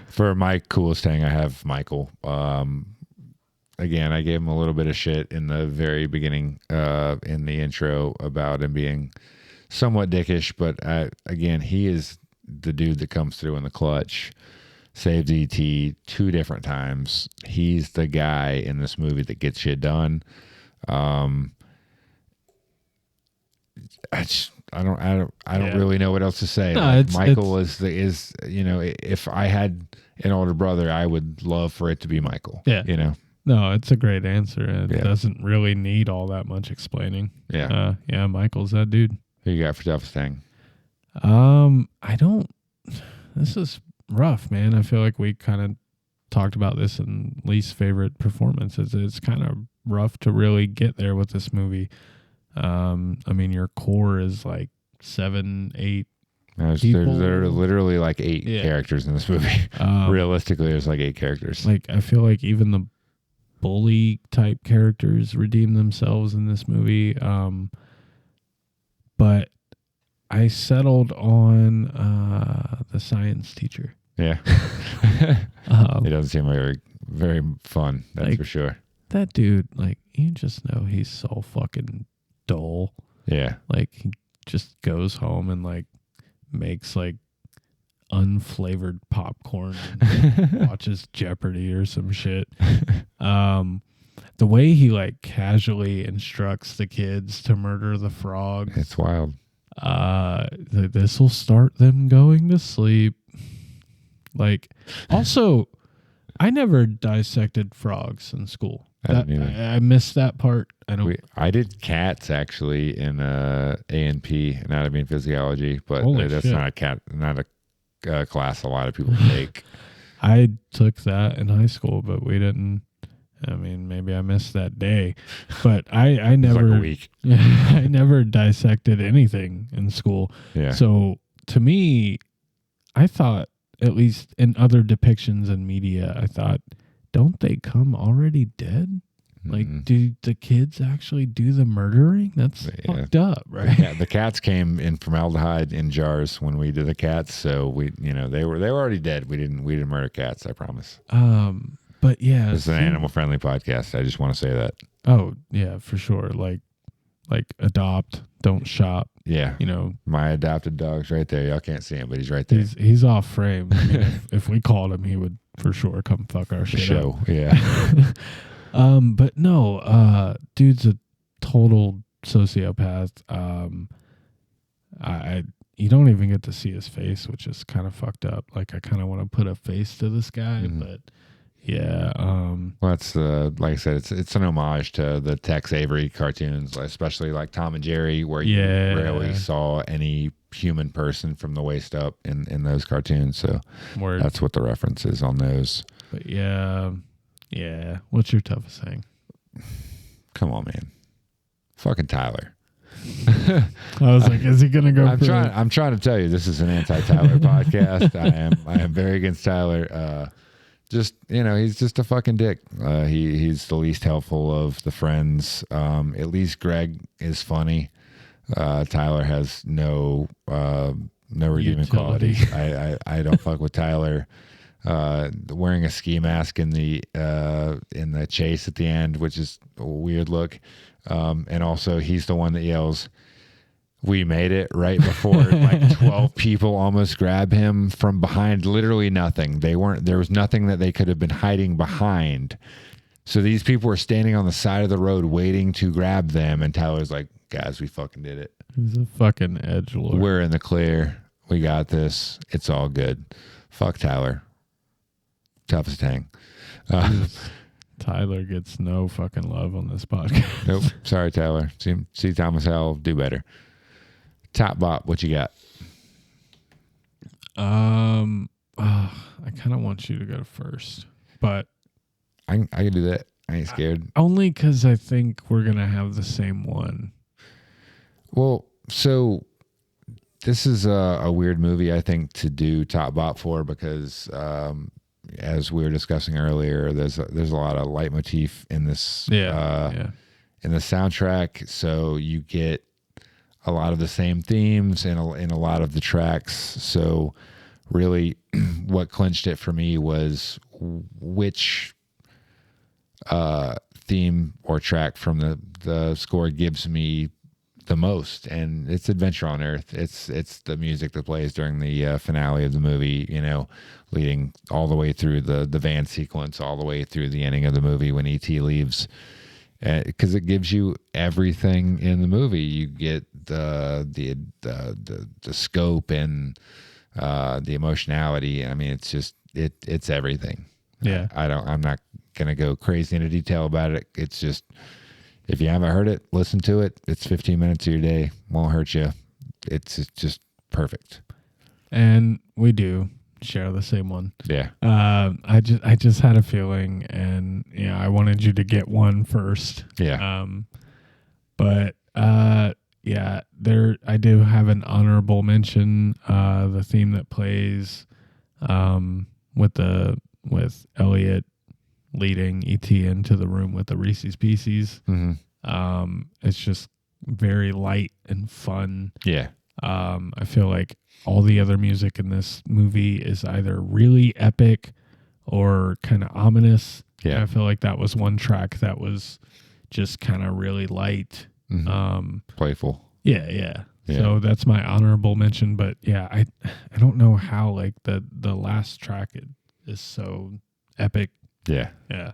For my coolest hang, I have Michael. Again, I gave him a little bit of shit in the very beginning in the intro about him being somewhat dickish, but again, he is the dude that comes through in the clutch. Saves E.T. 2 different times. He's the guy in this movie that gets shit done. I don't really know what else to say. No, like, Michael is if I had an older brother, I would love for it to be Michael. Yeah. No, it's a great answer. It doesn't really need all that much explaining. Yeah. Michael's that dude. Who you got for toughest hang? This is rough, man. I feel like we kind of talked about this in least favorite performances. It's kind of rough to really get there with this movie. Your core is like 7, 8 people. There are literally like 8 characters in this movie. Realistically, there's like 8 characters. Like, I feel like even the bully type characters redeem themselves in this movie. But I settled on the science teacher. Yeah. It doesn't seem very, very fun, that's for sure. That dude, like, you just know he's so fucking dull. Yeah. Like, he just goes home and, like, makes, like, unflavored popcorn and watches Jeopardy or some shit. The way he like casually instructs the kids to murder the frogs. It's wild. This will start them going to sleep. Like, also, I never dissected frogs in school. I missed that part. I did cats actually in A&P, anatomy and physiology, but that's shit. not a class a lot of people take. I took that in high school, but we didn't. I mean, maybe I missed that day, but I never. Like a week. I never dissected anything in school. Yeah. So to me, I thought, at least in other depictions in media, I thought, don't they come already dead? Like, do the kids actually do the murdering? That's fucked up, right? The cats came in formaldehyde in jars when we did the cats, so they were already dead. We didn't murder cats, I promise. But yeah, this is an animal friendly podcast. I just want to say that. Oh yeah, for sure. Like adopt, don't shop. Yeah, my adopted dog's right there. Y'all can't see him, but he's right there. He's off frame. I mean, if we called him, he would for sure come fuck our shit show. Up. Yeah. But no, dude's a total sociopath. You don't even get to see his face, which is kind of fucked up. Like, I kind of want to put a face to this guy, but yeah. Well, that's like I said, it's an homage to the Tex Avery cartoons, especially like Tom and Jerry, where you rarely saw any human person from the waist up in those cartoons. So that's what the reference is on those. But yeah. What's your toughest thing? Come on, man. Fucking Tyler. I was like, is he gonna go? I'm trying to tell you, this is an anti-Tyler podcast. I am very against Tyler. He's just a fucking dick. He's the least helpful of the friends. At least Greg is funny. Tyler has no redeeming quality. I don't fuck with Tyler. Wearing a ski mask in the chase at the end, which is a weird look. And also he's the one that yells, "We made it," right before like 12 people almost grab him from behind. Literally nothing. There was nothing that they could have been hiding behind. So these people were standing on the side of the road waiting to grab them. And Tyler's like, "Guys, we fucking did it. He's a fucking edgelord. We're in the clear. We got this. It's all good." Fuck Tyler. Toughest hang. Tyler gets no fucking love on this podcast. Nope. Sorry, Tyler. See Thomas Howell do better. Top bop, what you got? I kind of want you to go first, but I can do that. I ain't scared. Only because I think we're gonna have the same one. Well, so this is a weird movie, I think, to do top bop for because, as we were discussing earlier, there's a lot of leitmotif in this in the soundtrack. So you get a lot of the same themes in a lot of the tracks. So really what clinched it for me was which theme or track from the score gives me the most, and it's Adventure on Earth. It's the music that plays during the finale of the movie, leading all the way through the van sequence, all the way through the ending of the movie when E.T. leaves, because it gives you everything in the movie. You get the scope and the emotionality. I mean, it's just it's everything. Yeah, I'm not gonna go crazy into detail about it. It's just, if you haven't heard it, listen to it. It's 15 minutes of your day. Won't hurt you. It's just perfect. And we do share the same one. Yeah. I just had a feeling, and I wanted you to get one first. Yeah. I do have an honorable mention. The theme that plays with Elliot leading E.T. into the room with the Reese's Pieces. Mm-hmm. It's just very light and fun. Yeah. I feel like all the other music in this movie is either really epic or kind of ominous. Yeah. And I feel like that was one track that was just kind of really light. Mm-hmm. Playful. Yeah. So that's my honorable mention. But yeah, I don't know how like the last track is so epic. Yeah. Yeah.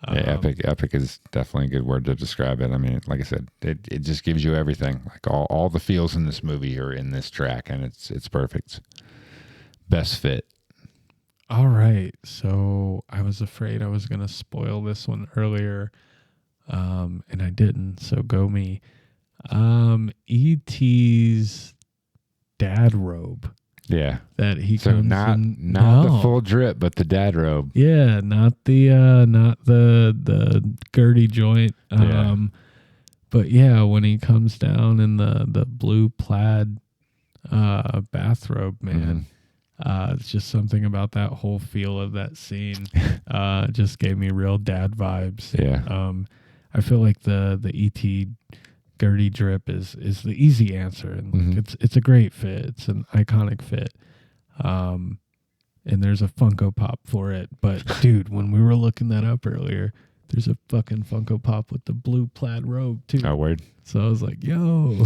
Epic is definitely a good word to describe it. I mean, like I said, it just gives you everything. Like all the feels in this movie are in this track, and it's perfect. Best fit. All right. So I was afraid I was going to spoil this one earlier, and I didn't. So go me. E.T.'s dad robe. Yeah. That he so comes not in. not the full drip, but the dad robe. Yeah, not the Gertie joint. But yeah, when he comes down in the blue plaid bathrobe, man. It's just something about that whole feel of that scene. Just gave me real dad vibes. Yeah. I feel like the E.T. Gertie drip is the easy answer, and like, it's a great fit. It's an iconic fit. And there's a Funko Pop for it. But dude, when we were looking that up earlier, there's a fucking Funko Pop with the blue plaid robe too. Oh, word. So I was like, yo.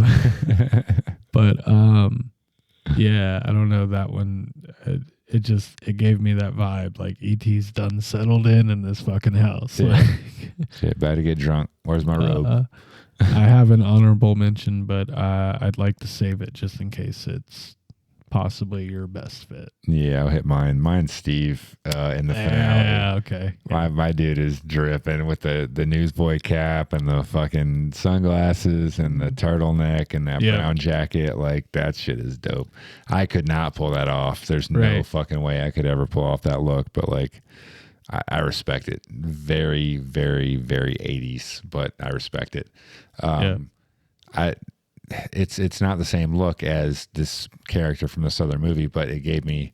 But yeah, I don't know that one. It gave me that vibe. Like E.T.'s done settled in this fucking house. Yeah. Like, Shit, about to get drunk. Where's my robe? I have an honorable mention, but I'd like to save it just in case it's possibly your best fit. Yeah, I'll hit mine. Mine's Steve in the finale. Yeah, okay. My dude is dripping with the newsboy cap and the fucking sunglasses and the turtleneck and that brown jacket. Like, that shit is dope. I could not pull that off. There's no fucking way I could ever pull off that look, but like, I respect it. Very, very, very 80s, but I respect it. It's not the same look as this character from this other movie, but it gave me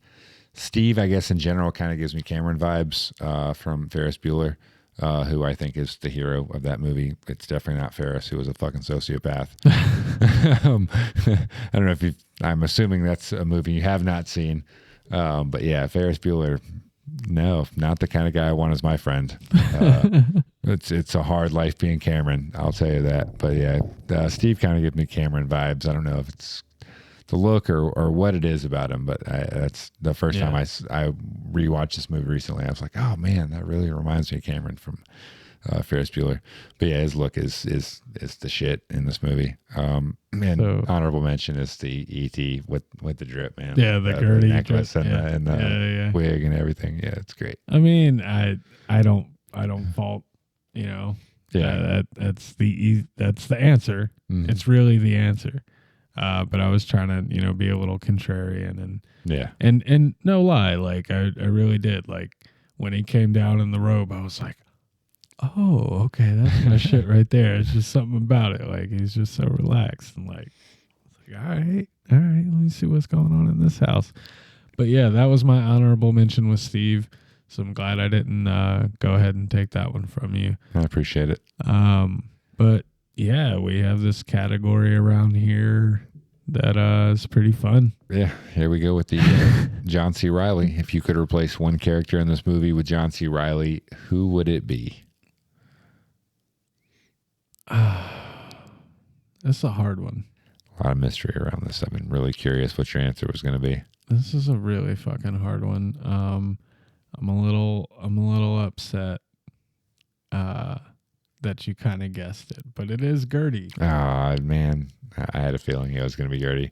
Steve, I guess in general, kind of gives me Cameron vibes from Ferris Bueller, who I think is the hero of that movie. It's definitely not Ferris, who was a fucking sociopath. I don't know if I'm assuming that's a movie you have not seen. But yeah, Ferris Bueller, no, not the kind of guy I want as my friend. It's a hard life being Cameron, I'll tell you that. But yeah, Steve kind of gives me Cameron vibes. I don't know if it's the look or what it is about him, but that's the first time I rewatched this movie recently. I was like, oh man, that really reminds me of Cameron from Ferris Bueller. But yeah, his look is the shit in this movie. And honorable mention is the E.T. with the drip, man. Yeah, the Gertie necklace drip, and the wig and everything. Yeah, it's great. I mean, I don't fault, you know. Yeah, that's the answer. Mm-hmm. It's really the answer. But I was trying to, be a little contrarian and no lie, like I really did. Like when he came down in the robe, I was like, oh, okay, that's my shit right there. It's just something about it. Like he's just so relaxed and like all right, let me see what's going on in this house. But yeah, that was my honorable mention with Steve. So I'm glad I didn't go ahead and take that one from you. I appreciate it. But yeah, we have this category around here that is pretty fun. Yeah, here we go with the John C. Reilly. If you could replace one character in this movie with John C. Reilly, who would it be? That's a hard one. A lot of mystery around this. I've been really curious what your answer was going to be. This is a really fucking hard one. I'm a little upset that you kind of guessed it, but it is Gertie. Oh man, I had a feeling it was going to be Gertie.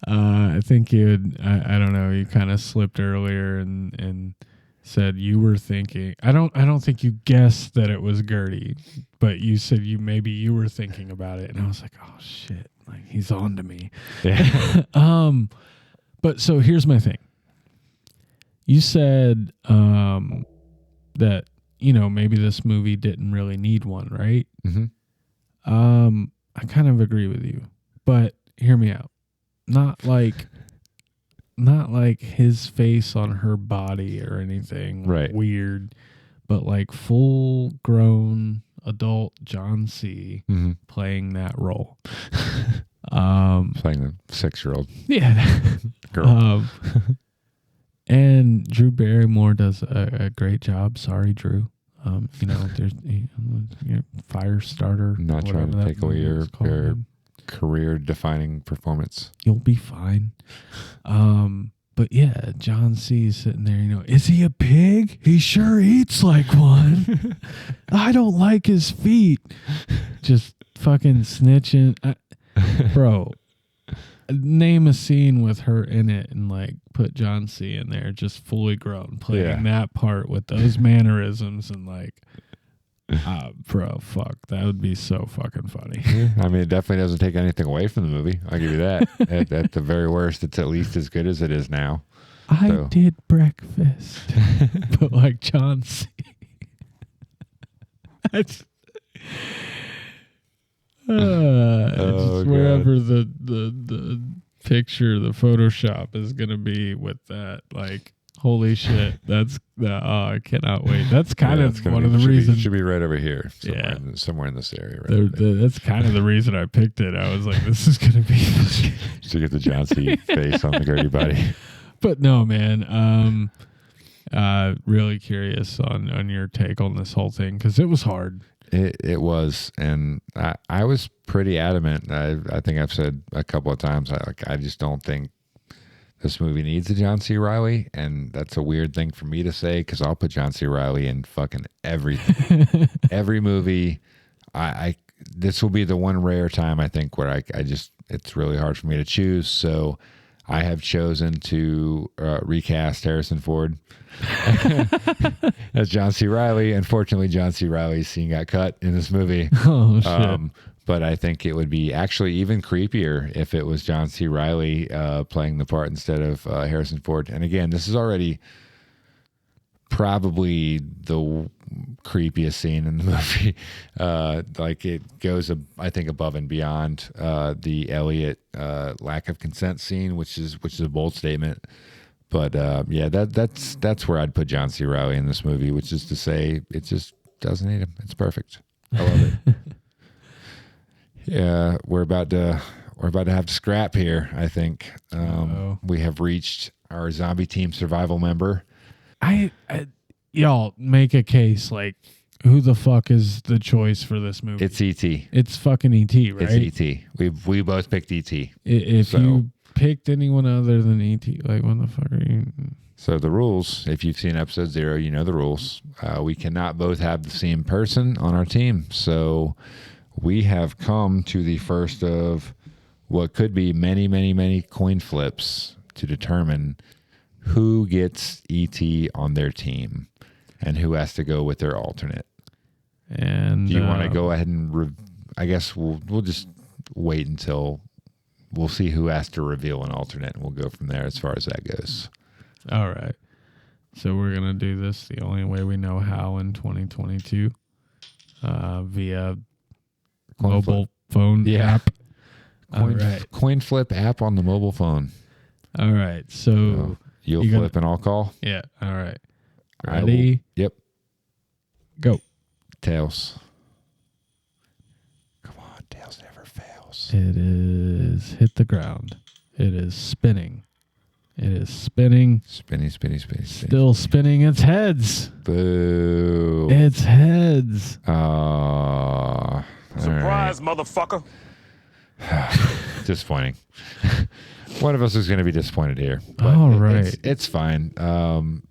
I think I don't know. You kind of slipped earlier and said you were thinking. I don't think you guessed that it was Gertie, but you said maybe you were thinking about it, and I was like, oh shit, like he's on to me. Yeah. But so here's my thing. You said that maybe this movie didn't really need one, right? Mm-hmm. I kind of agree with you, but hear me out. Not like his face on her body or anything weird, but like full grown adult John C. Playing that role. Playing the 6-year-old girl. And Drew Barrymore does a great job. Sorry, Drew. There's fire starter. I'm not trying to take away your career-defining performance. You'll be fine. But yeah, John C. sitting there, is he a pig? He sure eats like one. I don't like his feet. Just fucking snitching. Bro, name a scene with her in it and like put John C. in there, just fully grown, playing that part with those mannerisms and like, bro, fuck, that would be so fucking funny. I mean, it definitely doesn't take anything away from the movie. I'll give you that. At the very worst, it's at least as good as it is now. I did breakfast, but like John C. It's just wherever the picture, the Photoshop is gonna be with that, like, holy shit, I cannot wait. That's kind of one of the reasons. Should be right over here, somewhere in this area. That's kind of the reason I picked it. I was like, this is gonna be to get the John C. face on the Gertie body. But no, man. Really curious on your take on this whole thing, because it was hard. It was, and I was pretty adamant. I think I've said a couple of times, I just don't think this movie needs a John C. Reilly, and that's a weird thing for me to say because I'll put John C. Reilly in fucking everything, every movie. This will be the one rare time I think where I just it's really hard for me to choose. So I have chosen to recast Harrison Ford as John C. Reilly. Unfortunately, John C. Reilly's scene got cut in this movie. Oh, shit. But I think it would be actually even creepier if it was John C. Reilly playing the part instead of Harrison Ford. And again, this is already probably the creepiest scene in the movie. Like it goes, I think, above and beyond the Elliot lack of consent scene, which is a bold statement. But yeah, that's where I'd put John C. Reilly in this movie, which is to say, it just doesn't need him. It's perfect. I love it. Yeah, we're about to have to scrap here. I think we have reached our zombie team survival member. Y'all make a case, like, who the fuck is the choice for this movie? It's E.T. It's fucking E.T., right? It's E.T. We both picked E.T. If you picked anyone other than E.T., like, what the fuck are you? So the rules, if you've seen episode 0, you know the rules. We cannot both have the same person on our team. So we have come to the first of what could be many, many, many coin flips to determine who gets E.T. on their team and who has to go with their alternate. And do you want to go ahead and I guess we'll just wait until we'll see who has to reveal an alternate, and we'll go from there as far as that goes. All right. So we're going to do this the only way we know how in 2022 via mobile phone app. Coin flip app on the mobile phone. All right. So you'll flip and I'll call? Yeah. All right. Ready? Yep. Go. Tails. Come on, Tails never fails. It is hit the ground. It is spinning. It is spinning. Spinning. Still spinning its heads. Boo. Its heads. Surprise, motherfucker. Disappointing. One of us is going to be disappointed here. All right. It's fine.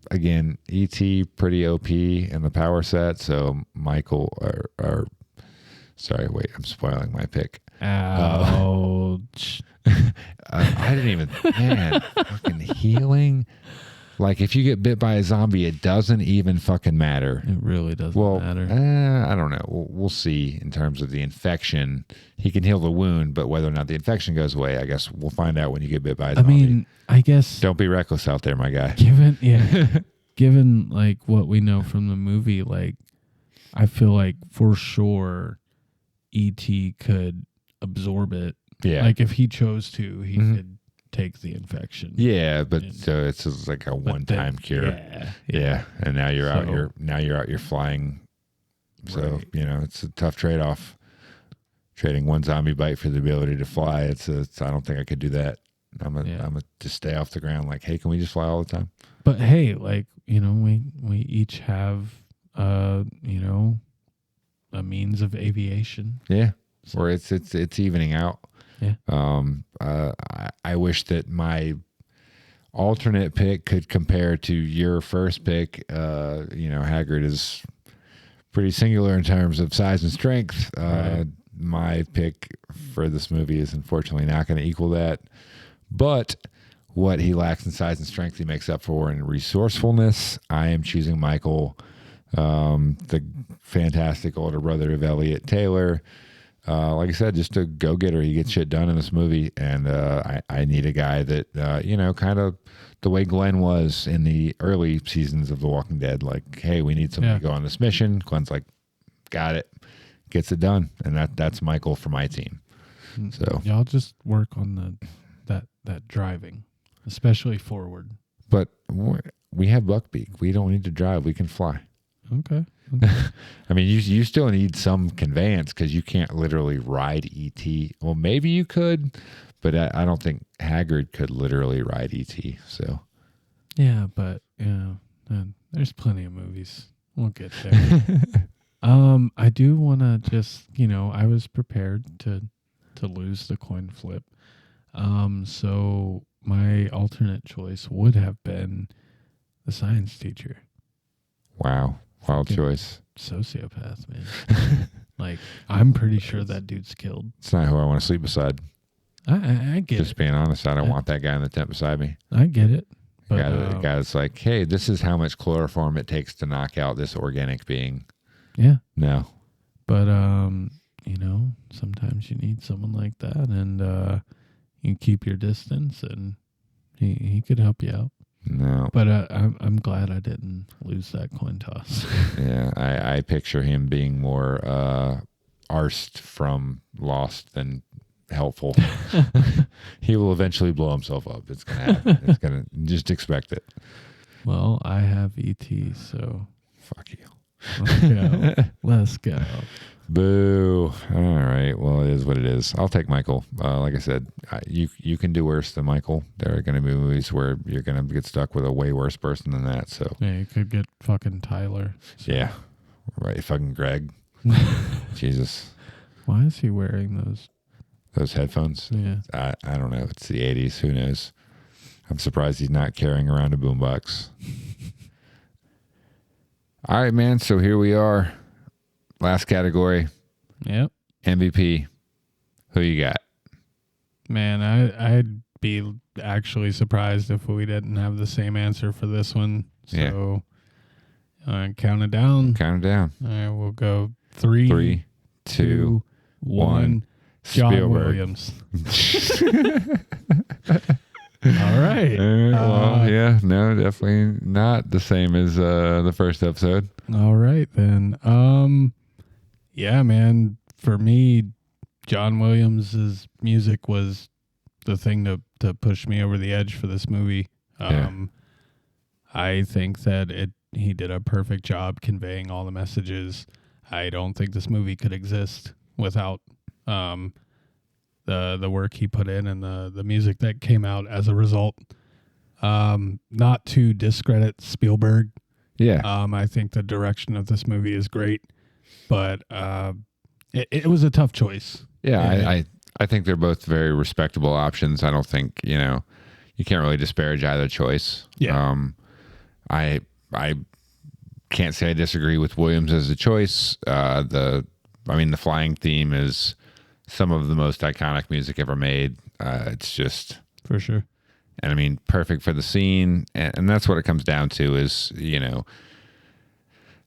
Again, E.T. pretty OP in the power set. So Michael, sorry, wait, I'm spoiling my pick. Ouch. I didn't even, man, fucking healing. Like, if you get bit by a zombie, it doesn't even fucking matter. It really doesn't matter. I don't know. We'll see in terms of the infection. He can heal the wound, but whether or not the infection goes away, I guess we'll find out when you get bit by a zombie. I mean, I guess. Don't be reckless out there, my guy. Given like what we know from the movie, like, I feel like for sure E.T. could absorb it. Yeah. Like, if he chose to, he could take the infection. Yeah, but so it's like a one-time cure. Yeah. And now you're out. You're flying. So it's a tough trade-off. Trading one zombie bite for the ability to fly. I don't think I could do that. I'm gonna just stay off the ground. Like, hey, can we just fly all the time? But hey, like, we each have a means of aviation. Yeah. So. Or it's evening out. Yeah. I wish that my alternate pick could compare to your first pick. Haggard is pretty singular in terms of size and strength. Right. My pick for this movie is unfortunately not going to equal that. But what he lacks in size and strength, he makes up for in resourcefulness. I am choosing Michael, the fantastic older brother of Elliot Taylor. Like I said, just a go-getter. He gets shit done in this movie, and I need a guy that, kind of the way Glenn was in the early seasons of The Walking Dead. Like, hey, we need somebody to go on this mission. Glenn's like, got it, gets it done, and that's Michael for my team. So y'all just work on that driving, especially forward. But we have Buckbeak. We don't need to drive. We can fly. Okay. I mean, you still need some conveyance because you can't literally ride ET. Well, maybe you could, but I don't think Haggard could literally ride ET. So yeah, but there's plenty of movies. We'll get there. I do want to just, I was prepared to lose the coin flip. So my alternate choice would have been the science teacher. Wow. Wild choice. Sociopath, man. Like, I'm pretty sure that dude's killed. It's not who I want to sleep beside. I get Just being honest, I don't want that guy in the tent beside me. I get it. But, the guy that's like, hey, this is how much chloroform it takes to knock out this organic being. Yeah. No. But, sometimes you need someone like that, and you keep your distance, and he could help you out. No. But I'm glad I didn't lose that coin toss. Yeah, I picture him being more arsed from Lost than helpful. He will eventually blow himself up. It's going to happen. It's going to, just expect it. Well, I have ET, so. Fuck you. Let's go. Let's go. Boo. All right. Well, it is what it is. I'll take Michael. Like I said, you can do worse than Michael. There are going to be movies where you're going to get stuck with a way worse person than that. So yeah, you could get fucking Tyler. So. Yeah. Right. Fucking Greg. Jesus. Why is he wearing those headphones? Yeah. I don't know. It's the 80s. Who knows? I'm surprised he's not carrying around a boombox. All right, man. So here we are. Last category. Yep. MVP. Who you got? Man, I'd be actually surprised if we didn't have the same answer for this one. So count it down. Count it down. All right, we'll go 3, 2, 1. John Spielberg. Williams. All right. Well, yeah, no, definitely not the same as the first episode. All right, then. Yeah, man. For me, John Williams' music was the thing to push me over the edge for this movie. I think that he did a perfect job conveying all the messages. I don't think this movie could exist without the work he put in and the music that came out as a result. Not to discredit Spielberg. Yeah. I think the direction of this movie is great, but it was a tough choice. Yeah, I think they're both very respectable options. I don't think, you can't really disparage either choice. Yeah. I can't say I disagree with Williams as a choice. The flying theme is some of the most iconic music ever made. It's just For sure. And perfect for the scene. And that's what it comes down to is,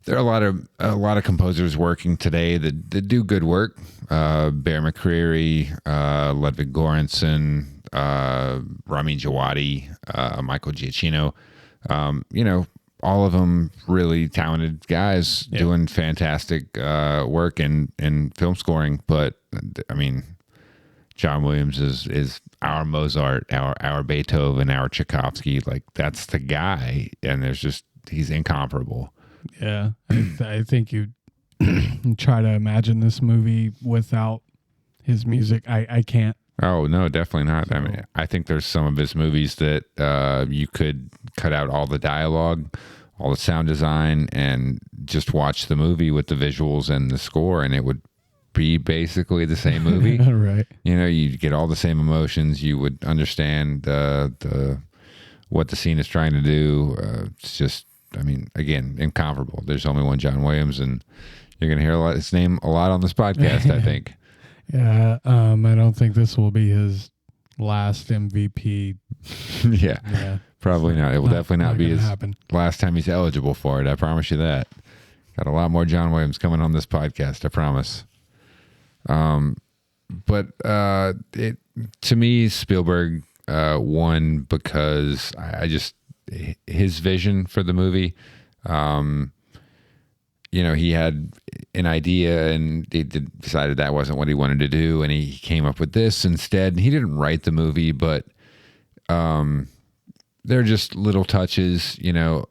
there are a lot of composers working today that do good work. Bear McCreary, Ludwig Göransson, Ramin Djawadi, Michael Giacchino. All of them really talented guys doing fantastic work in film scoring. But John Williams is our Mozart, our Beethoven, our Tchaikovsky. Like, that's the guy, and he's incomparable. Yeah, I think you try to imagine this movie without his music. I can't. Oh, no, definitely not. So, I think there's some of his movies that you could cut out all the dialogue, all the sound design, and just watch the movie with the visuals and the score, and it would be basically the same movie. Right. You know, you get all the same emotions. You would understand what the scene is trying to do. It's just, I mean, again, incomparable. There's only one John Williams, and you're going to hear his name a lot on this podcast, I think. Yeah, I don't think this will be his last MVP. Yeah, probably not. It will definitely not be his last time he's eligible for it. I promise you that. Got a lot more John Williams coming on this podcast, I promise. But to me, Spielberg won because I just, his vision for the movie, you know, he had an idea and he decided that wasn't what he wanted to do, and he came up with this instead. He didn't write the movie, but they're just little touches, you know,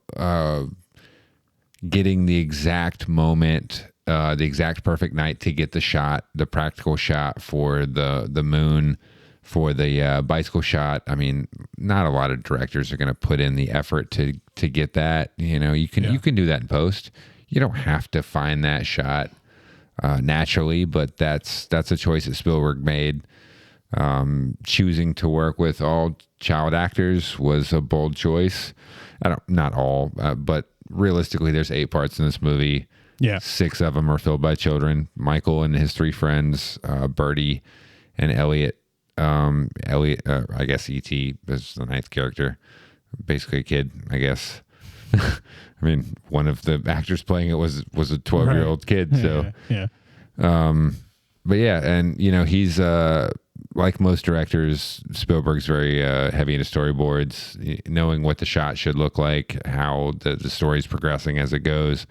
getting the exact moment, the exact perfect night to get the shot, the practical shot for the moon, for the bicycle shot. I mean, not a lot of directors are going to put in the effort to get that. You know, you can do that in post. You don't have to find that shot naturally, but that's a choice that Spielberg made. Choosing to work with all child actors was a bold choice. Not all, but realistically, there's 8 parts in this movie. Yeah, 6 of them are filled by children. Michael and his 3 friends, Bertie and Elliot. I guess E.T. is the 9th character, basically a kid, I guess. I mean, one of the actors playing it was a 12-year-old kid. So, yeah. But yeah, and you know, he's like most directors, Spielberg's very heavy into storyboards, knowing what the shot should look like, how the story's progressing as it goes.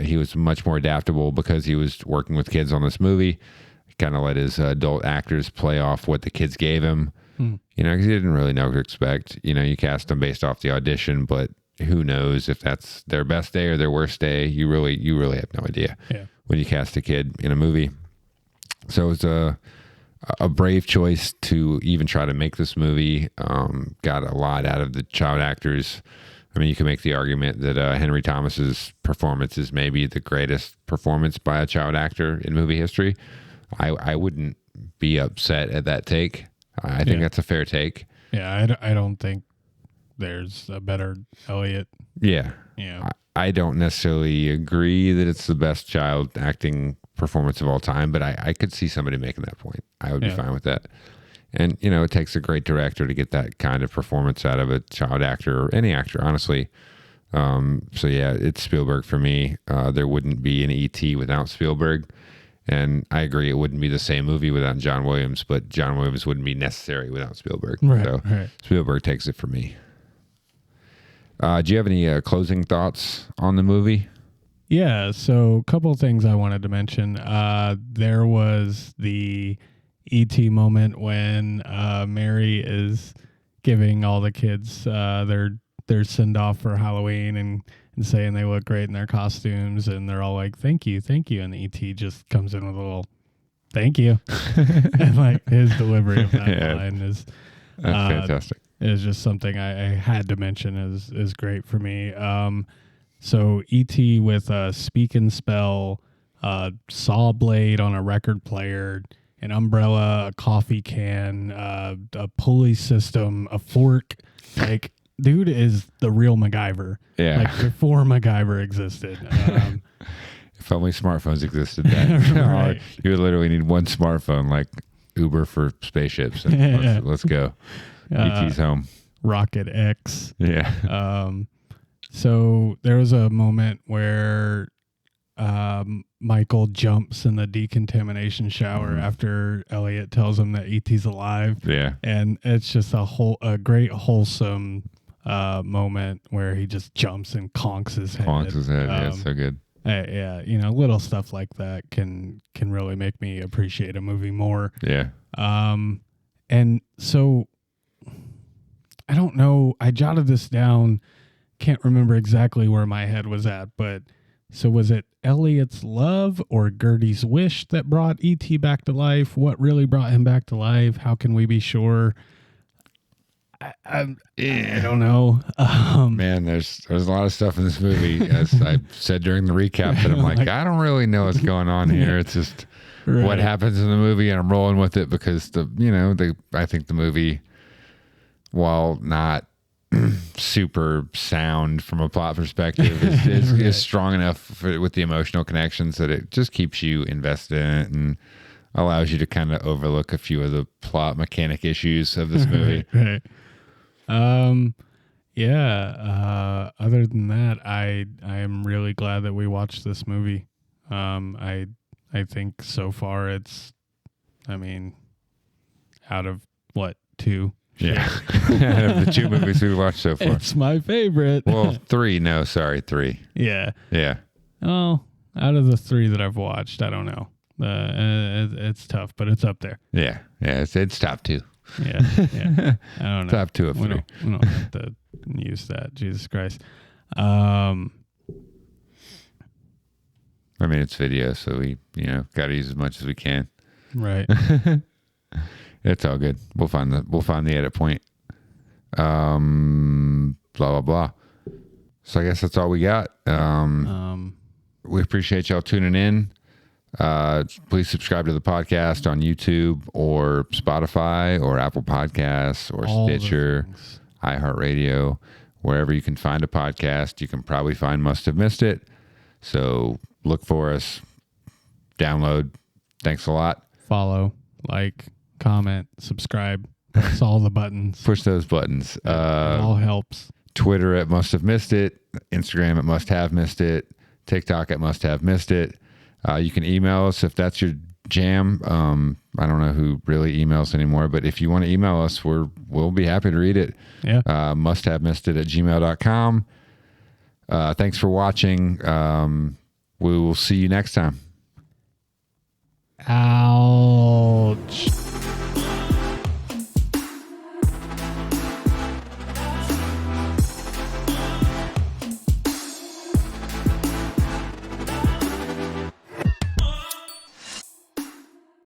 He was much more adaptable because he was working with kids on this movie. He kind of let his adult actors play off what the kids gave him. You know, because he didn't really know what to expect. You know, you cast them based off the audition, but who knows if that's their best day or their worst day? You really have no idea when you cast a kid in a movie. So it's a brave choice to even try to make this movie. Got a lot out of the child actors. I mean, you can make the argument that Henry Thomas's performance is maybe the greatest performance by a child actor in movie history. I wouldn't be upset at that take. I think that's a fair take. Yeah, I don't think there's a better Elliot. Yeah. Yeah. I don't necessarily agree that it's the best child acting performance of all time, but I could see somebody making that point. I would be fine with that. And, you know, it takes a great director to get that kind of performance out of a child actor or any actor, honestly. So, yeah, it's Spielberg for me. There wouldn't be an E.T. without Spielberg. And I agree, it wouldn't be the same movie without John Williams, but John Williams wouldn't be necessary without Spielberg. Right. Spielberg takes it for me. Do you have any closing thoughts on the movie? Yeah, so a couple of things I wanted to mention. There was the E.T. moment when Mary is giving all the kids their send off for Halloween and saying they look great in their costumes, and they're all like, thank you, and the E.T. just comes in with a little thank you. And like his delivery of that line is fantastic. Is just something I had to mention is great for me. So E.T. with a speak and spell, saw blade on a record player, an umbrella, a coffee can, a pulley system, a fork. Like, dude is the real MacGyver. Yeah. Like before MacGyver existed. If only smartphones existed then. Right. You would literally need one smartphone, like Uber for spaceships. And let's go. E.T.'s home. Rocket X. Yeah. So there was a moment where Michael jumps in the decontamination shower after Elliot tells him that E.T.'s alive. Yeah. And it's just a great wholesome moment where he just jumps and conks his head. Yeah, it's so good. Yeah, you know, little stuff like that can really make me appreciate a movie more. Yeah. And so I don't know. I jotted this down. Can't remember exactly where my head was at, but so was it Elliot's love or Gertie's wish that brought E.T. back to life? What really brought him back to life? How can we be sure? I don't know. Man, there's a lot of stuff in this movie, as I said during the recap, that I'm like, I don't really know what's going on here. It's just what happens in the movie, and I'm rolling with it because I think the movie, while not super sound from a plot perspective, is strong enough with the emotional connections that it just keeps you invested in it and allows you to kind of overlook a few of the plot mechanic issues of this movie. Right. Yeah. Other than that, I am really glad that we watched this movie. I think so far it's, I mean, out of what, 2? Yeah. Out of the 2 movies we watched so far. It's my favorite. Well, 3. No, sorry, 3. Yeah. Yeah. Oh, out of the 3 that I've watched, I don't know. It's tough, but it's up there. Yeah. Yeah. It's top 2. Yeah. I don't know. Top 2 of 3. We don't have to use that. Jesus Christ. I mean, it's video, so we, got to use as much as we can. Right. It's all good. We'll find the edit point. Blah blah blah. So I guess that's all we got. We appreciate y'all tuning in. Please subscribe to the podcast on YouTube or Spotify or Apple Podcasts or Stitcher, iHeartRadio, wherever you can find a podcast. You can probably find Must Have Missed It. So look for us. Download. Thanks a lot. Follow, like, comment, subscribe. Press all the buttons. Push those buttons. It all helps. Twitter at Must Have Missed It. Instagram at Must Have Missed It. TikTok at Must Have Missed It. You can email us if that's your jam. I don't know who really emails anymore, but if you want to email us, we'll be happy to read it. Yeah. musthavemissedit@gmail.com. Thanks for watching. We will see you next time. Ouch.